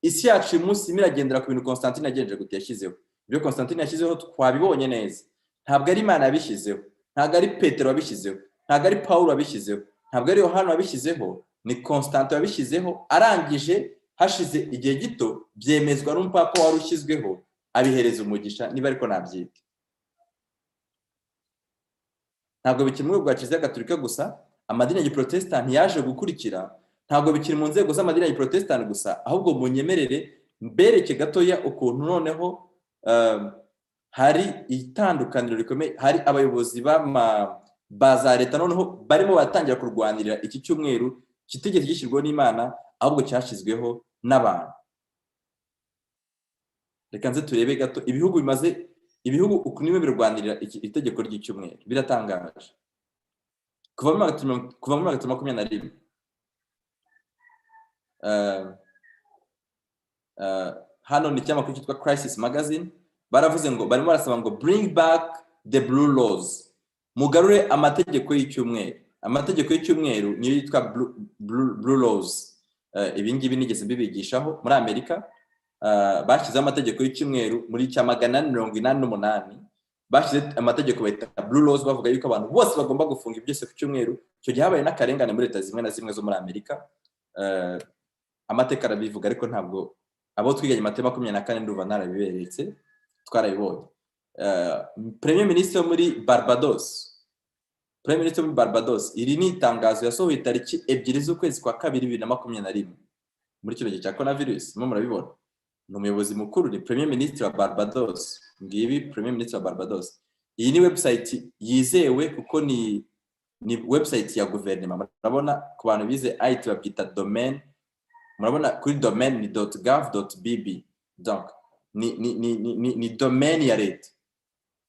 Isi yacu uyu munsi iragendera ku bintu Constantine yagenje gute yashyizeho. Ibyo Constantine yashyizeho twabibonye neza. Ntabwo ari Imana yabishyizeho, ntabwo ari Petero wabishyizeho, ntabwo ari Paulo wabishyizeho, ntabwo ari Yohana wabishyizeho, ni Constantine wabishyizeho. Arangije hashize igihe gito byemezwa n'umupapa wari ushyizweho, abihereza umugisha, niba ariko nabyita. Ntabwo bikiri mu bwa Kiliziya Gatolika gusa, amadini ya Protestant yaje gukurikira. Ntabwo bikiri mu nzego z'amadini ya Protestant gusa, ahubwo munyemerere mbereke gatoya ukuntu noneho hari itandukaniro rikomeye. Hari abayobozi baza leta noneho barimo batangira kurwanirira iki cyumweru kitigeze gishyirwaho n'Imana, ahubwo cyashyizweho n'abantu. Reka nze turebe gato ibihugu uku nimwe birwanirira itegeko ry'icyumweru. Biratangaje. Kuva mu 2021 hano ni cyamakuru cyitwa Crisis Magazine, baravuze ngo barimo barasaba ngo bring back the blue laws, mugarure amategeko y'icyumweru. Amategeko y'icyumweru niyo yitwa blue laws. Ibi ngibi nigeze bibigishaho muri Amerika. Bashyize amategeko y'icyumweru muri cya 188, bashyize amategeko bayita blue laws, bavuga yuko abantu bose bagomba gufunga byose ku cyumweru. Cyo gihe habaye n'akarengane muri leta zimwe na zimwe zo muri Amerika. Amateka arabivuga, ariko ntabwo abo twiganye matema 24 nduva narabiberetse twarabibonye. Premier Ministre muri Barbados, iri ni itangazo yasohoye tariki 2 z'ukwezi kwa 2 2021 muri kino gihe cya coronavirus. Mo murabibona, ni umuyobozi mukuru, ni Premier Ministre wa Barbados. Ngibi Premier Ministre wa Barbados. Iyi ni website yizewe kuko ni website ya guverinoma. Murabona ku bantu bize IT babyita domain. Murabona kuri domain ni .gov.bb. Donc ni domain ya leta.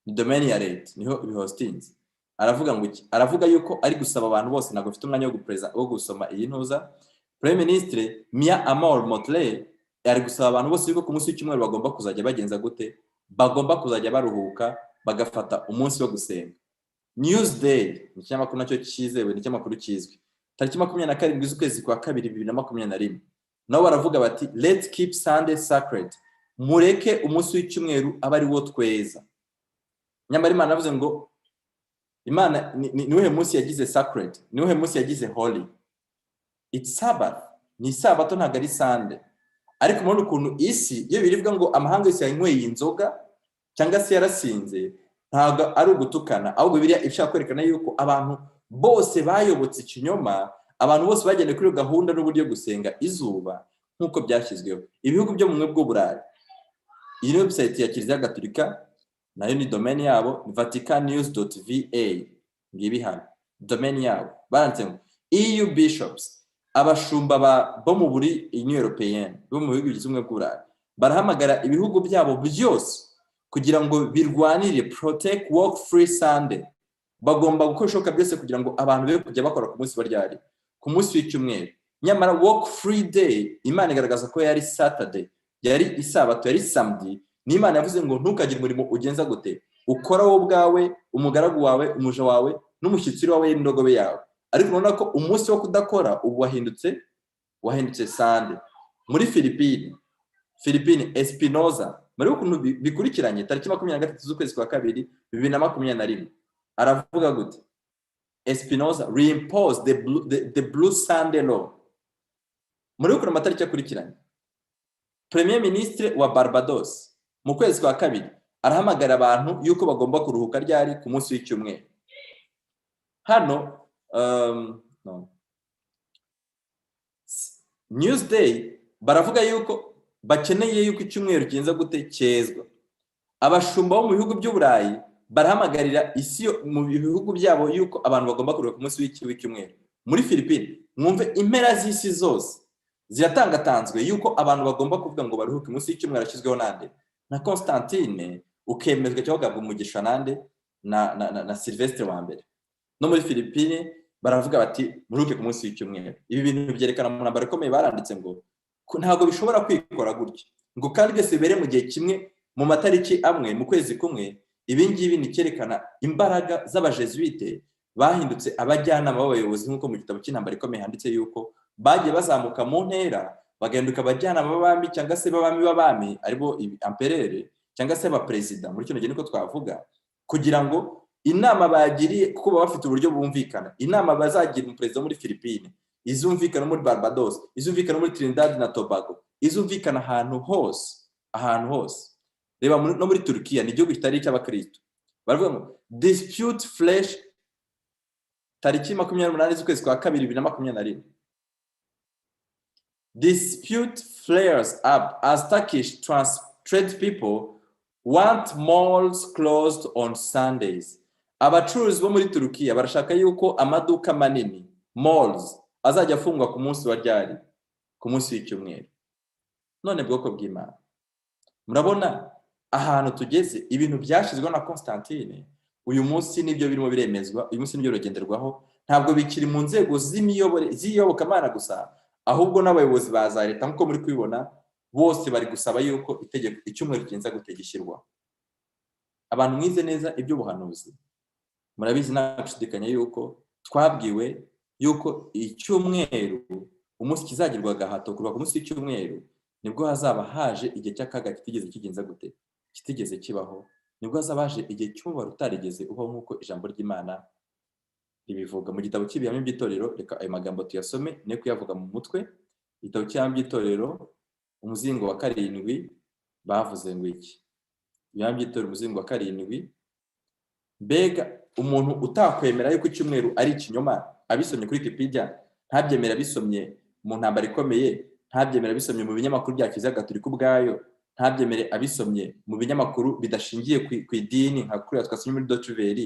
Ni domain ya leta niho ibihostings. Aravuga yuko ari gusaba abantu bose, ntago mfite umwanya wo gusoma iyi ntuza. Premier Ministre Mia Amor Motley ari gusaba abantu bose yuko ku munsi w'icyumweru bagomba kuzajya bagenza gute, bagomba kuzajya baruhuka, bagafata umunsi wo gusenga. Newsday ni cyamakuru nacyo cyizewe, ni cyamakuru kizwi. Tariki 27 z'ukwezi kwa 2 2021 nabo baravuga bati let's keep Sunday sacred, mureke umunsi w'icyumweru aba ari wo tweza. Nyamara Imana yavuze ngo Imana niwe munsi yagize sacred, niwe munsi yagize holy. It's Sabbath, ni Sabato ntabwo ari Sunday. Ariko mubona ukuntu isi iyo birivuga ngo amahanga yose yanyweye inzoga cyangwa se yarasinze, ntabwo ari ugutukana, ahubwo Bibiliya ishaka kwerekana yuko abantu bose bayobotse ikinyoma, abantu bose bagendeye kuri gahunda n'uburyo gusenga izuba nk'uko byashyizweho. Ibihugu byo mu bwo Burayi, iyi website ya Kiliziya Gatolika nayo ni domain yabo, vaticannews.va. Ngibi hano domain yabo baranditse ngo EU bishops, abashumba bo mu buri Union Européenne, bo mu bihugu bigize ubumwe bw'Uburayi, barahamagara ibihugu byabo byose kugira ngo birwanire protect work free Sunday. Bagomba gukoresha byose kugira ngo abantu be kujya bakora ku munsi baryari, ku munsi w'icyumweru. Nyamara work free day Imana igaragaza ko yari Saturday, yari Isabato, yari Sunday. Ni Imana yavuze ngo ntukagire umurimo ugenza gute, ukora wowe ubwawe, umugaragu wawe, umuja wawe n'umushyitsi wawe n'indogobe yawe. Ariko nona ko umunsi wo kudakora ubu wahindutse Sunday. Muri Philippine Espinoza, muri ukuntu bikurikiranye tariki 23 z'ukwezi kwa 2 2021 aravuga gute? Espinoza reimpose the blue Sunday law. Muri ukuntu amatariki akurikiranye, Premier Ministre wa Barbados mu kwezi kwa 2 arahamagara abantu yuko bagomba kuruhuka ryari, ku munsi w'icyumweru. Hano Newsday baravuga yuko bakeneye yuko icyumweru kinza gute cyezwa. Abashumba bo mu bihugu by'Uburayi barahamagarira isi mu bihugu byabo yuko abantu bagomba kuruhuka ku munsi w'icyumweru. Muri Philippines mwumve impera z'isi zose ziratangatanzwe yuko abantu bagomba kuvuga ngo baruhuke umunsi w'icyumweru ashyizweho nande na Constantine, ukemezwa cyangwa ugabwa umugisha nande na Sylvestre wa mbere. No muri Philippines baravuga bati muruhuke ku munsi w'icyumweru. Ibi bintu byerekana mu ntambara ikomeye baranditse ngo ntabwo bishobora kwikora gutya ngo kandi byose bibere mu gihe kimwe mu matariki amwe mu kwezi kumwe. Ibi ngibi ni cyerekana imbaraga z'abajesuite bahindutse abajyanama b'abayobozi, nk'uko mu gitabo cy'intambara ikomeye handitse yuko bagiye bazamuka mu ntera bagahinduka abajyanama b'abami cyangwa se b'abami aribo empereur cyangwa se abaperezida. Muri kino gihe niko twavuga, kugira ngo inama bagiriye, kuko baba bafite uburyo bumvikana, inama bazagira umuperezida muri Philippines izumvikana muri Barbados, izumvikana muri Trinidad na Tobago, izumvikana ahantu hose. Reba no muri Turkiya, ni igihugu kitari cy'abakristo, baravuga ngo dispute flesh tariki 28 z'ukwezi kwa 2 2021. Dispute flares up as Turkish tradespeople want malls closed on Sundays. Abacuruzi bo muri Turkiya barashaka yuko amaduka manini malls azajya afungwa ku munsi wa ryari, ku munsi w'icyumweru. None bwoko bw'Imana, murabona ahantu tugeze, ibintu byashizweho na Constantine uyu munsi nibyo birimo biremezwa, uyu munsi nibyo rugenderwaho. Ntabwo bikiri mu nzego z'iyobokamana gusa, ahubwo n'abayobozi baza leta, nk'uko muri kubibona bose bari gusaba yuko itegeko icyumweru kinza gutegishyirwa. Abantu mwize neza iby'ubuhanuzi murabizi nta gushidikanya yuko twabwiwe yuko icyumweru umunsi kizagirwa gahato kuva ku munsi w'icyumweru nibwo hazaba haje igihe cy'akaga kitigeze kigenza gute, kitigeze kibaho. Nibwo hazaba haje igihe cy'umubare utarigeze ubaho, nk'uko ijambo ry'Imana ribivuga mu gitabo cy'ibihame by'itorero. Reka ayo magambo tuyasome ne kuyavuga mu mutwe. Igitabo cy'ibihame by'itorero umuzingo wa 7 bavuze ngo iki? Ibihame by'itorero umuzingo wa 7. Mbega umuntu utakwemera yuko icyumweru ari ikinyoma abisomye kuri Wikipedia, ntabyemera abisomye mu ntambara ikomeye, ntabyemera abisomye mu binyamakuru bya Kiliziya Gatolika ubwayo, ntabyemere abisomye mu binyamakuru bidashingiye ku idini nka kuri twasomye muri Docheveri,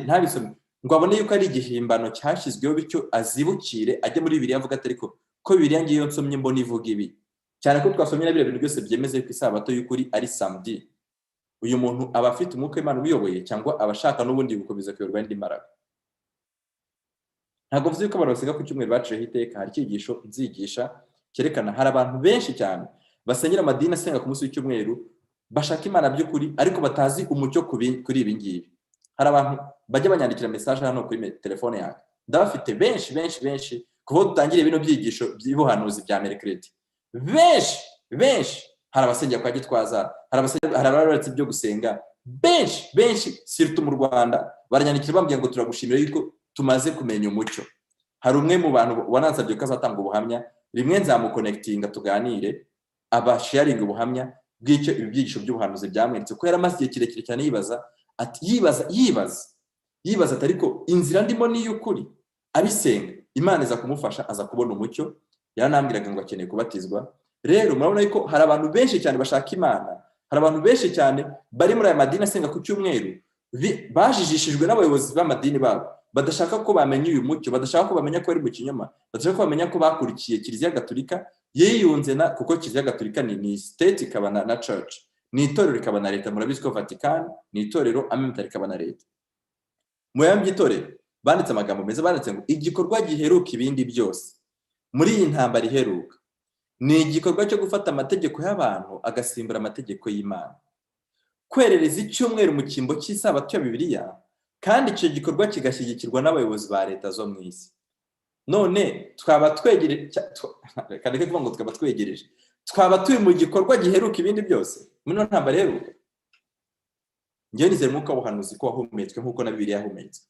ntabisomye ngo abone yuko ari igihimbano cyashyizweho, bityo azibukire ajye muri Bibiliya avuga atari ko Bibiliya ngiyo nsomye mbona ivuga ibi, cyane ko twasomye na bintu byose byemeze ko isabato y'ukuri ari samedi. Uyu muntu aba afite umwuka w'Imana uyoboye, cyangwa abashaka n'ubundi gukomeza kuyoborwa n'indi mbaraga. Ntabwo mvuze ko abantu basiga ku cyumweru baciyeho iteka. Hari icyigisho nzigisha cyerekana hari abantu benshi cyane basenyera amadini asenga ku munsi w'icyumweru, bashaka Imana by'ukuri ariko batazi umucyo kuri ibi ngibi. Hari abantu bajya banyandikira message hano kuri telefone yanjye, ndabafite benshi kuva dutangiriye bino byigisho by'ubuhanuzi bya Mercredi. Benshi hari abasengera kwa Gitwaza, hari abaratse ibyo gusenga, benshi surtout mu Rwanda baranyandikira bambwiye ngo turagushimira yuko tumaze kumenya umucyo. Hari umwe mu bantu wanansabye ko azatanga ubuhamya, rimwe nzamuconnectinga tuganire abasharing ubuhamya bw'icyo ibyigisho by'ubuhanuzi byamweretse, ko yaramaze igihe kirekire cyane yibaza atari ko inzira ndimo ni y'ukuri, abisenga Imana iza kumufasha, aza kubona umucyo. Yaranambwiraga ngo akeneye kubatizwa. Rero murabona yuko hari abantu benshi cyane bashaka Imana, hari abantu benshi cyane bari muri aya madini asenga ku cyumweru, bajijishijwe n'abayobozi b'amadini babo, badashaka ko bamenya uyu mucyo, badashaka ko bamenya ko ari mu kinyoma, badashaka ko bamenya ko bakurikiye Kiliziya Gatolika yiyunze na, kuko Kiliziya Gatolika ni state ikaba na church, ni itorero ikaba na leta. Murabizi ko Vatican ni itorero, amemta ikaba na leta. Mu yambye itorero banditse amagambo meza, banditse ngo igikorwa giheruka ibindi byose muri iyi ntambara iheruka ni igikorwa cyo gufata amategeko y'abantu agasimbura amategeko y'Imana, kwerereza icyumweru mu cyimbo cy'isabato ya Bibiliya, kandi icyo gikorwa kigashyigikirwa n'abayobozi ba leta zo mu isi. None twaba twegereje, twaba turi mu gikorwa giheruka ibindi byose muri ntambara iheruka. Ngiye nizera umwuka w'ubuhanuzi ko wahumetswe nk'uko na Bibiliya yahumetswe.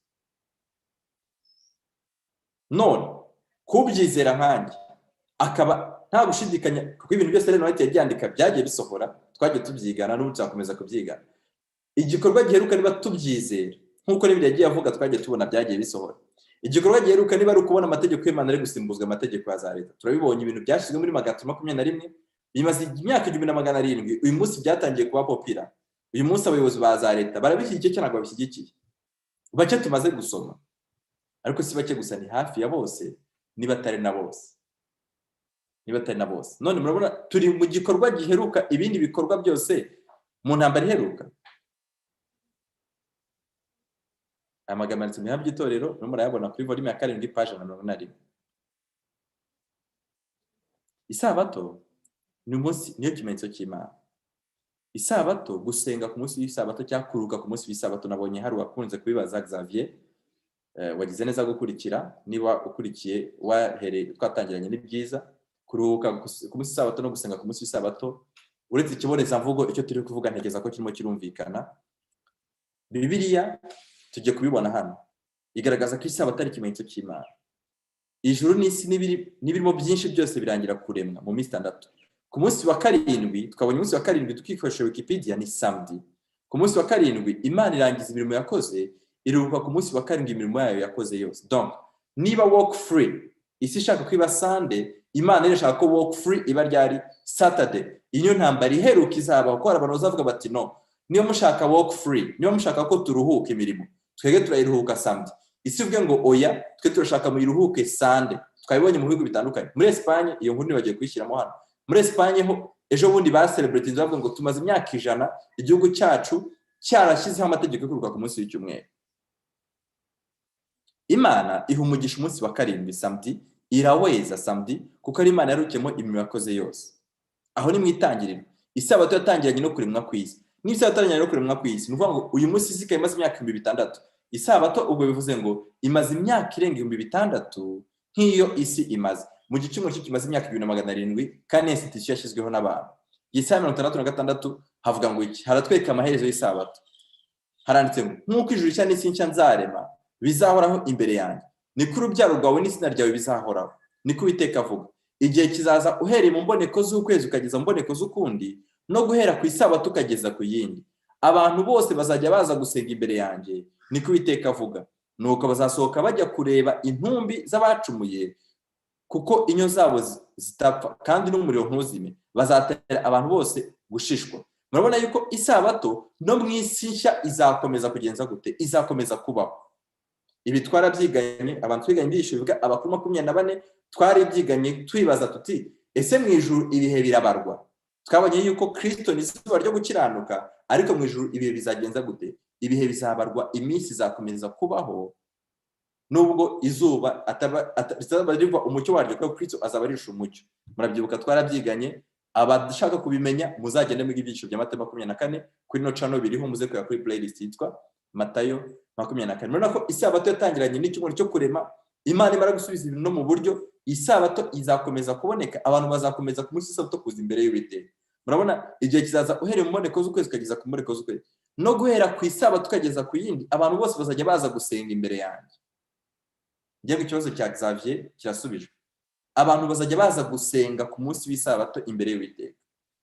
None kubyizera nkanjye akaba nta gushidikanya, kuko ibintu byose rero White yabyandika byagiye bisohora, twagiye tubyigana n'ubu tzakomeza kubyigana. Igikorwa giheruka niba tubyizera nk'uko n'ibindi yagiye avuga, twagiye tubona byagiye bisohora. Igikorwa giheruka niba ari ukubona amategeko y'Imana ari gusimbuzwa amategeko ya za leta. Turabibonye ibintu byashyizwe muri 2021 bimaze imyaka 1700, uyu munsi byatangiye kuba popira. uyu munsi abayobozi ba za leta barabishyigikiye cyangwa babishyigikiye? Bake tumaze gusoma, ariko si bake gusa, ni hafi ya bose, niba atari na bose, none murabona turi mu gikorwa giheruka ibindi bikorwa byose mu ntambara iheruka. Aya magambo yanditse mu bihamya by'itorero, murimo murayabona kuri volume ya 7 page 141. Isabato ni umunsi, niyo kimenyetso cy'Imana. Isabato, gusenga ku munsi w'isabato cyangwa kuruhuka ku munsi w'isabato, nabonye hari wakunze kubibaza Xavier, wagize neza gukurikira. Niba ukurikiye wahereye twatangiranye ni byiza. Kuruhuka ku munsi w'isabato no gusenga ku munsi w'isabato, uretse ikiboneza mvugo, icyo turi kuvuga ntegeza ko kirimo kirumvikana. Bibiliya tujye kubibona hano igaragaza ko isabato ari ikimenyetso cy'Imana. Ijuru n'isi n'ibirimo byinshi byose birangira kuremwa mu minsi 6. Ku munsi wa 7 twabonye umunsi wa 7 tukifashisha Wikipedia ni samedi. Ku munsi wa 7 Imana irangiza imirimo yakoze, iruhuka ku munsi wa 7 imirimo yayo yakoze yose. Donc niba walk free isi ishaka kwiba Sunday, Imana irashaka ko walk free iba ryari Saturday. Iyo ntambara iheruka izaba ko abantu bazavuga bati no, niyo mushaka walk free, niyo mushaka ko turuhuka imirimo, twege turayiruhuka Sunday. Isi uvuge ngo oya, twe turashaka mu iruhuke Sunday. Twabibonye mu bihugu bitandukanye. Muri Espagne iyo nkuru bagiye kwishyiramo hano. Muri Espagne ho ejo bundi ba celebrate bavuga ngo tumaze imyaka 100 igihugu cyacu cyarashyizeho amategeko yo kuruhuka ku munsi w'icyumweru. Imana ihumugisha umunsi wa 7 samedi, iraweza samedi kuko ari Imana yarukemo imirimo yakoze yose. Aho ni mwitangiriro. Isabato yatangiranye no kuremwa kw'isi. N'isabato yatangiranye no kuremwa kw'isi. Nuvuga ngo uyu munsi isi imaze imyaka 600. Isabato ubwo bivuze ngo imaze imyaka irenga 600 nk'iyo isi imaze. Mu gicumuro cyo kimaze imyaka 2700 kandi institution yashyizweho n'abantu. Yesaya 66 havuga ngo iki? Haratweka amaherezo y'isabato. Haranditse ngo nk'uko ijuru cyane n'isi nshya nzarema bizahoraho imbere yanjye, ni kuri urubyaro rwawe n'izina ryawe bizahoraho, ni ko Uwiteka avuga. Igihe kizaza uhereye mu mboneko z'ukwezi ukageza mu mboneko z'ukundi, no guhera ku isabato ukageza ku yindi. Abantu bose bazajya baza gusenga imbere yanjye, ni ko Uwiteka avuga. Nuko bazasohoka bajya kureba intumbi z'abacumuye, kuko inyo zabo zitapfa kandi n'umuriro ntuzime. Bazatera abantu bose gushishwa. Murabona yuko isabato no mu isi nshya izakomeza kugenza gute? Izakomeza kubaho. Ibi twarabyiganye, abantu twiganye byisho bivuga abakuru 24 twari byiganye twibaza tuti ese mu ijuru ibihe birabarwa. Twabonye yuko Kristo ni izuba ryo gukiranuka, ariko mu ijuru ibihe bizagenza gute? Ibihe bizabarwa, iminsi izakomeza kubaho nubwo izuba ataba riva umucyo waryo, kuko Kristo azaba arisha umucyo. Murabyibuka twarabyiganye. Abashaka kubimenya muzagende mu ibyiciro bya Matayo 24 kuri no channel biriho, muze kuya kuri playlist yitwa Matayo 24. Murabona ko isabato yatangiranye n'icyumweru cyo kurema. Imana imara gusubiza ibintu no mu buryo. Isabato izakomeza kuboneka, abantu bazakomeza ku munsi w'isabato kuza imbere y'Uwiteka. Murabona igihe kizaza uhereye mu mboneko z'ukwezi ukageza ku mboneko z'ukwezi, no guhera ku isabato ukageza ku yindi, abantu bose bazajya baza gusenga imbere yanjye. Ngiye ikibazo cya Xavier kirasubijwe. Abantu bazajya baza gusenga ku munsi w'isabato imbere y'Uwiteka.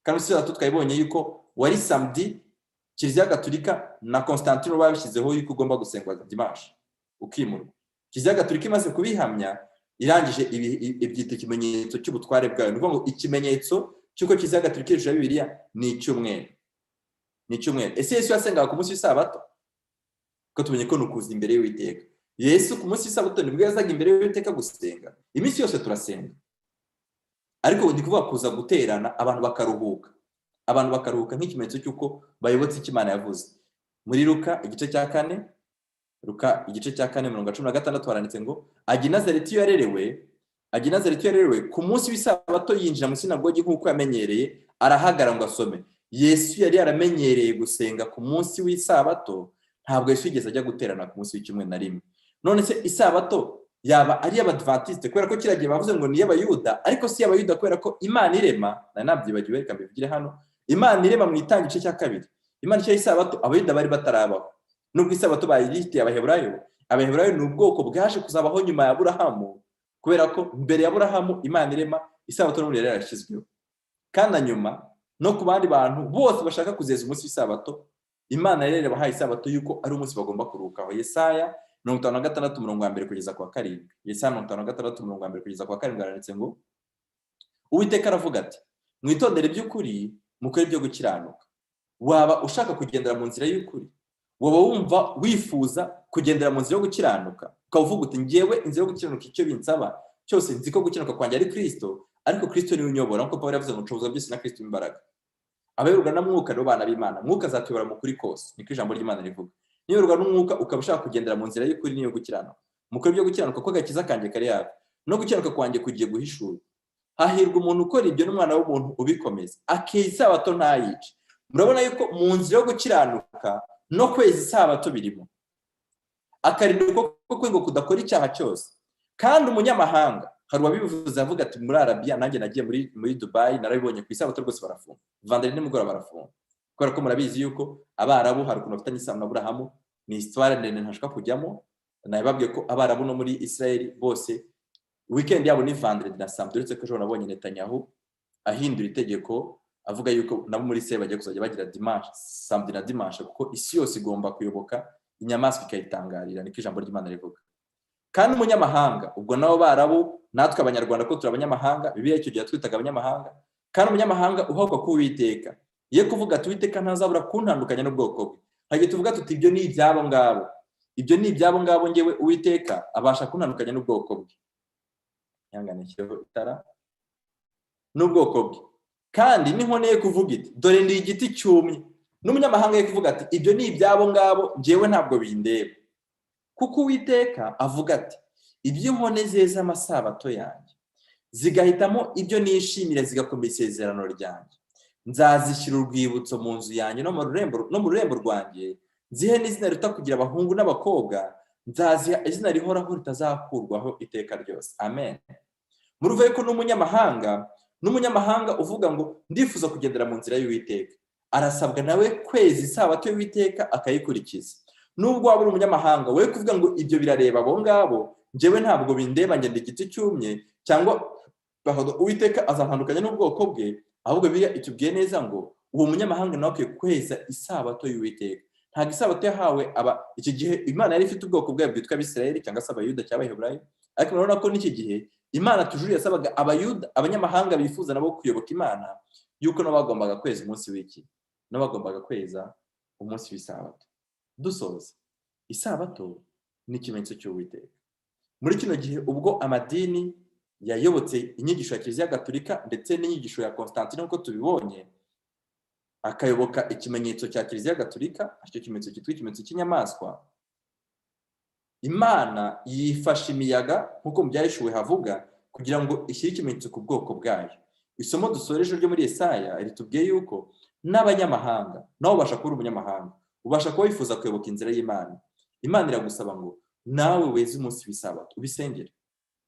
Kandi isabato twayibonye yuko wari samedi, Kiliziya Gatolika na Constantino babishyizeho yuko ugomba gusengwa dimanche ukimurwa. Kiliziya Gatolika imaze kubihamya, irangije ibyita ikimenyetso cy'ubutware bwayo. Nuvuga ngo ikimenyetso cyuko Kiliziya Gatolika irusha Bibiliya ni icyumweru. Ese Yesu yasengaga ku munsi w'isabato? Ko tumenye ko nukuza imbere y'Uwiteka. Yesu ku munsi w'isabato nibwo yazaga imbere y'Uwiteka gusenga. Iminsi yose turasenga, ariko ndi kuvuga kuza guterana abantu bakaruhuka. Abantu bakaruhuka nk'ikimenyetso cy'uko bayobotse icyo Imana yavuze. Muri Luka igice cya 4, Luka igice cya 4:16 haranditse ngo ajya Nazareti yarerewe ku munsi w'isabato yinjira mu sinagogi nk'uko yamenyereye, arahagara ngo asome. Yesu yari yaramenyereye gusenga ku munsi w'isabato, ntabwo Yesu yigeze ajya guterana ku munsi w'icyumweru na rimwe. None se isabato yaba ari y'Abadventiste kubera ko kiragiye bavuze ngo ni y'Abayuda, ariko si y'Abayuda kubera ko Imana irema, nabyibagiwe reka mbivugire hano. Imana irema mu itangice cya 2. Imana cyo isabato Abayuda bari batarabaho. Nubwo isabato bayiritiye Abaheburayo ni ubwoko bwaje kuzabaho nyuma ya Aburahamu, kubera ko mbere ya Aburahamu Imana irema isabato n'ubundi yari yarashyizweho. Kandi nyuma no ku bandi bantu bose bashaka kuzeza umunsi w'isabato, Imana rero yabahaye isabato yuko ari umunsi bagomba kuruhukaho. Yesaya 56:1 kugeza kwa 7. Yesaya 56:1 kugeza kwa 7 haranditse ngo Uwiteka aravuga ati mwitondere by'ukuri mukore ibyo gukiranuka, waba ushaka kugendera mu nzira y'ukuri, waba wumva wifuza kugendera mu nzira yo gukiranuka, ukavuga uti ngewe inzira yo gukiranuka icyo binsaba cyose nzi ko gukiranuka kwanjye ari Kristo, ariko Kristo niwe unyobora, nk'uko Pawulo yavuze ngo nshoboza byose na Kristo imbaraga. Abayoborwa na mwuka nibo bana b'Imana, mwuka azatuyobora mu kuri kose, niko ijambo ry'Imana rivuga. Niyoborwa n'umwuka ukaba ushaka kugendera mu nzira y'ukuri niyo gukiranuka, mukora ibyo gukiranuka ko agakiza kanjye kari hafi, no gukiranuka kwanjye kugiye guhishura. Hahirwa umuntu ukora ibyo n'umwana w'umuntu ubikomeza, akeza isabato ntayice. Murabona yuko mu nzira yo gukiranuka no kweza isabato birimo, akarinda ukuboko kwe ngo kudakora icyaha cyose. Kandi umunyamahanga, hari uwabivuze avuga ati muri Arabia, nanjye nagiye muri Dubai, narabibonye ku isabato rwose barafunga, vendredi nimugoroba barafunga, kubera ko murabizi yuko Abarabu hari ukuntu bafitanye isano na Aburahamu, ni histoire ndende ntashaka kujyamo. Nababwiye ko Abarabu no muri Israel bose weekend yabo ni vendredi na samedi, uretse ko ejo nabonye Netanyahu ahindura itegeko avuga yuko nabo muri Israel bagiye kuzajya bagira dimanche, samedi na dimanche, kuko isi yose igomba kuyoboka inyamaswa ikayitangarira, niko ijambo ry'Imana rivuga. Kandi umunyamahanga, ubwo nabo Barabu natwe Abanyarwanda ko turi abanyamahanga, Bibiliya icyo gihe twitaga abanyamahanga. Kandi umunyamahanga uhakwa ku Uwiteka, ye kuvuga ati Uwiteka ntazabura kuntandukanya n'ubwoko bwe. Hagiye tuvuga tuti ibyo ni ibyabo ngabo, ibyo ni ibyabo ngabo, ngewe Uwiteka abasha kuntandukanya n'ubwoko bwe. Yanganishyeho itara n'ubwoko bwe. Kandi ninkoneye kuvuga iti dore ndi igiti cyumye, n'umunyamahanga ye kuvuga ati ibyo ni ibyabo ngabo, ngewe ntabwo bindeba. Kuko Uwiteka avuga ati iby'inkone zeza amasabato yanjye, zigahitamo ibyo nishimira, zigakomeza isezerano ryanjye, nzazishyira urwibutso mu nzu yanjye no mu rurembo rwanjye, nzihe n'izina rita kugira abahungu n'abakobwa, nzaziha izina rihoraho ritazakurwaho iteka ryose. Amen. Muruve ko n'umunyamahanga uvuga ngo ndifuza kugendera mu nzira y'Uwiteka, arasabwa nawe kweza isabato y'Uwiteka akayikurikiza. Nubwo waba uri umunyamahanga, we kuvuga ngo ibyo birareba abo ngabo, njyewe ntabwo bindeba, ngenda igiti cyumye, cyangwa Uwiteka azantandukanya n'ubwoko bwe, ahubwo Bibiliya itubwiye neza ngo uwo munyamahanga nawe akwiye kweza isabato y'Uwiteka. Ntabwo isabato yahawe iki gihe Imana yari ifite ubwoko bwayo bwitwa Abisirayeli cyangwa se Abayuda cyangwa Abaheburayo, ariko murabona ko n'iki gihe Imana tujuru yasabaga Abayuda, abanyamahanga bifuza nabo kuyoboka Imana, yuko nabo bagombaga kweza umunsi w'iki, nabo bagombaga kweza umunsi w'isabato. Dusoza, isabato ni ikimenyetso cy'Uwiteka. Muri kino gihe ubwo amadini yayobotse inyigisho ya Kiliziya Gatolika ndetse n'inyigisho ya Constantine nk'uko tubibonye, akayoboka ikimenyetso cya Kiliziya Gatolika, icyo kimenyetso cyitwa ikimenyetso cy'inyamaswa, Imana yifasha imiyaga nk'uko mu byahishuwe havuga, kugira ngo ishyire ikimenyetso ku bwoko bwayo. Isomo dusoreje ryo muri Yesaya ritubwiye yuko n'abanyamahanga nabo ubasha kuba umunyamahanga, ubasha kuba wifuza kuyoboka inzira y'Imana. Imana iragusaba ngo nawe weze umunsi w'isabato, ubisengere,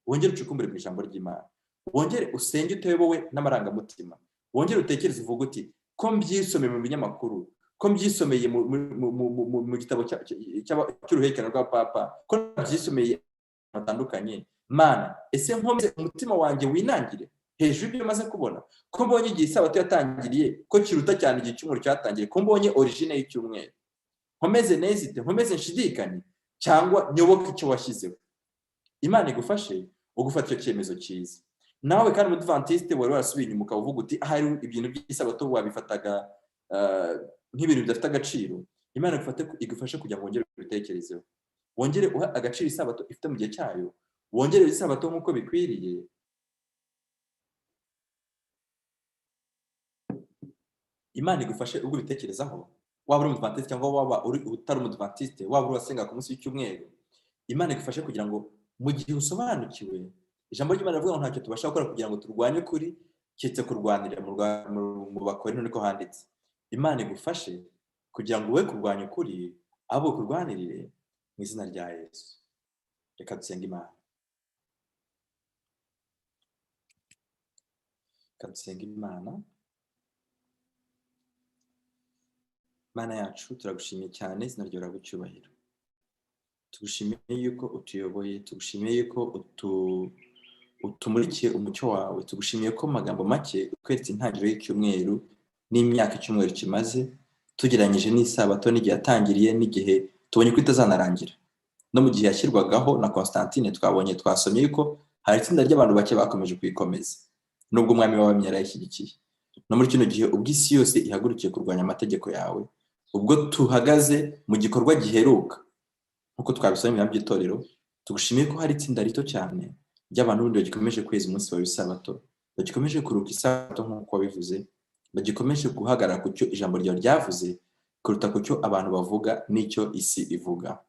wongere ucukumbure mu ijambo ry'Imana, wongere usenge uteyobowe n'amarangamutima, wongere utekereze uvuga uti ko mbyisomeye mu binyamakuru, ko mbyisomeye mu gitabo cy'uruhererekane rwa Papa, ko mbyisomeye batandukanye. Mana, ese nkomeze umutima wanjye winangire hejuru y'ibyo maze kubona, ko mbonye igihe isabato yatangiriye ko kiruta cyane igihe cy'umweru cyatangiriye, ko mbonye origine y'icyumweru, nkomeze nezite, nkomeze nshidikanye, cyangwa nyoboke icyo washyizeho. Imana igufashe ugufata icyo cyemezo cyiza. Nawe kandi umudventiste wari warasubiye inyuma ukavuga uti ahari ibintu by'isabato wabifataga nk'ibintu bidafite agaciro, Imana igufashe kugira ngo wongere ubitekerezeho, wongere uha agaciro isabato ifite mu gihe cyayo, wongere isabato nk'uko bikwiriye. Imana igufashe ubwo ubitekerezaho, waba uri umudventiste cyangwa waba utari umudventiste, waba uri wasenga ku munsi w'icyumweru, Imana igufashe kugira ngo mu gihe usobanukiwe ijambo ry'Imana rivuga ngo ntacyo tubasha gukora kugira ngo turwanye ukuri keretse kurwanira mu Bakorinto niko handitse. Imana igufashe kugira ngo we kurwanya ukuri, abo kurwanirire mu izina rya Yesu. Reka dusenge Imana. Mana yacu, turagushimiye cyane, izina ryawe rihabwe icyubahiro. Tugushimiye yuko utuyoboye, tugushimiye yuko utumurikiye umucyo wawe, tugushimiye ko mu magambo make utweretse intangiriro y'icyumweru n'imyaka icyumweru kimaze, tugereranyije n'isabato n'igihe yatangiriye n'igihe tubonye ko itazanarangira. No mu gihe yashyirwagaho na Constantine twasomye yuko hari itsinda ry'abantu bake bakomeje kuyikomeza, nubwo umwami w'abami yarayishyigikiye. no muri kino gihe ubwo isi yose ihagurukiye kurwanya amategeko yawe, ubwo tuhagaze mu gikorwa giheruka nk'uko twabisomye mu by'itorero, tugushimiye ko hari itsinda rito cyane ry'abantu bundi bagikomeje kweza umunsi wa Isabato, bagikomeje kuruka Isabato nk'uko wabivuze, bagikomeje guhagarara ku cyo ijambo ryawe ryavuze kuruta ku cyo abantu bavuga n'icyo isi ivuga.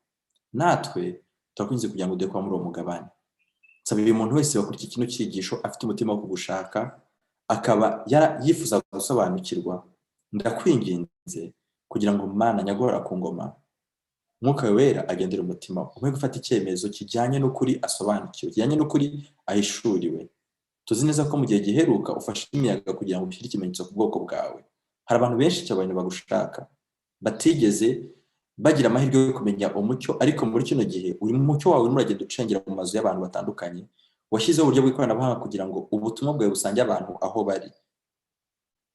Natwe turakunze kugira ngo dukore muri uwo mugabane. Nsaba uyu muntu wese wakurikiye kino cyigisho afite umutima wo kugushaka, akaba yifuza gusobanukirwa, ndakwinginze kugira ngo Mana nyagora ku ngoma, Mwuka wera agendera umutima, umwe gufata icyemezo kijyanye n'ukuri asobanukiwe, kijyanye n'ukuri ahishuriwe. Tuzi neza ko mu gihe giheruka ufashe imiyaga kugira ngo ushyire ikimenyetso ku bwoko bwawe. Hari abantu benshi cyane bagushaka, batigeze bagira amahirwe yo kumenya umucyo, ariko muri kino gihe uri mu mucyo wawe urimo uragenda ucengera mu mazu y'abantu batandukanye, washyizeho uburyo bw'ikoranabuhanga kugira ngo ubutumwa bwawe busange abantu aho bari.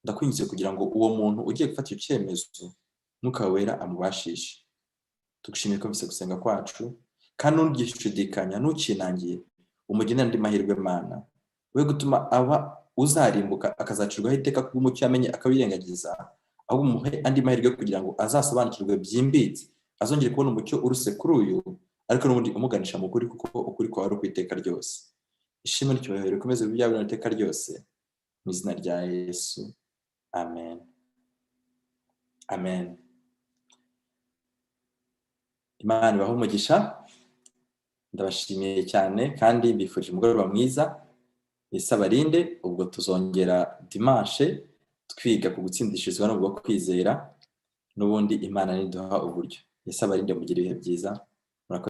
Ndakwinginze kugira ngo uwo muntu ugiye gufata icyemezo, Mwuka wera amubashishe. Tugushimiye ko bise gusenga kwacu, kandi ntugishidikanya ntukinangiye, umugenera andi mahirwe Mana, we gutuma aba uzarimbuka akazacirwaho iteka kubw'umucyo yamenye akabirengagiza, ahubwo umuhe andi mahirwe kugira ngo azasobanukirwe byimbitse, azongere kubona umucyo uruse kuri uyu, ariko n'ubundi umuganisha mu kuri, kuko ukuri kwawe ari ukw'iteka ryose. Ishimwe n'icyubahiro bikomeze bibe byawe iteka ryose, mu izina rya Yesu, amen. Amen. Imana ibahe umugisha, ndabashimiye cyane kandi mbifurije umugoroba mwiza. Yesu abarinde, ubwo tuzongera dimanche twiga ku gutsindishirizwa n'ubwo kwizera, n'ubundi Imana niduha uburyo. Yesu abarinde, mugire ibihe byiza.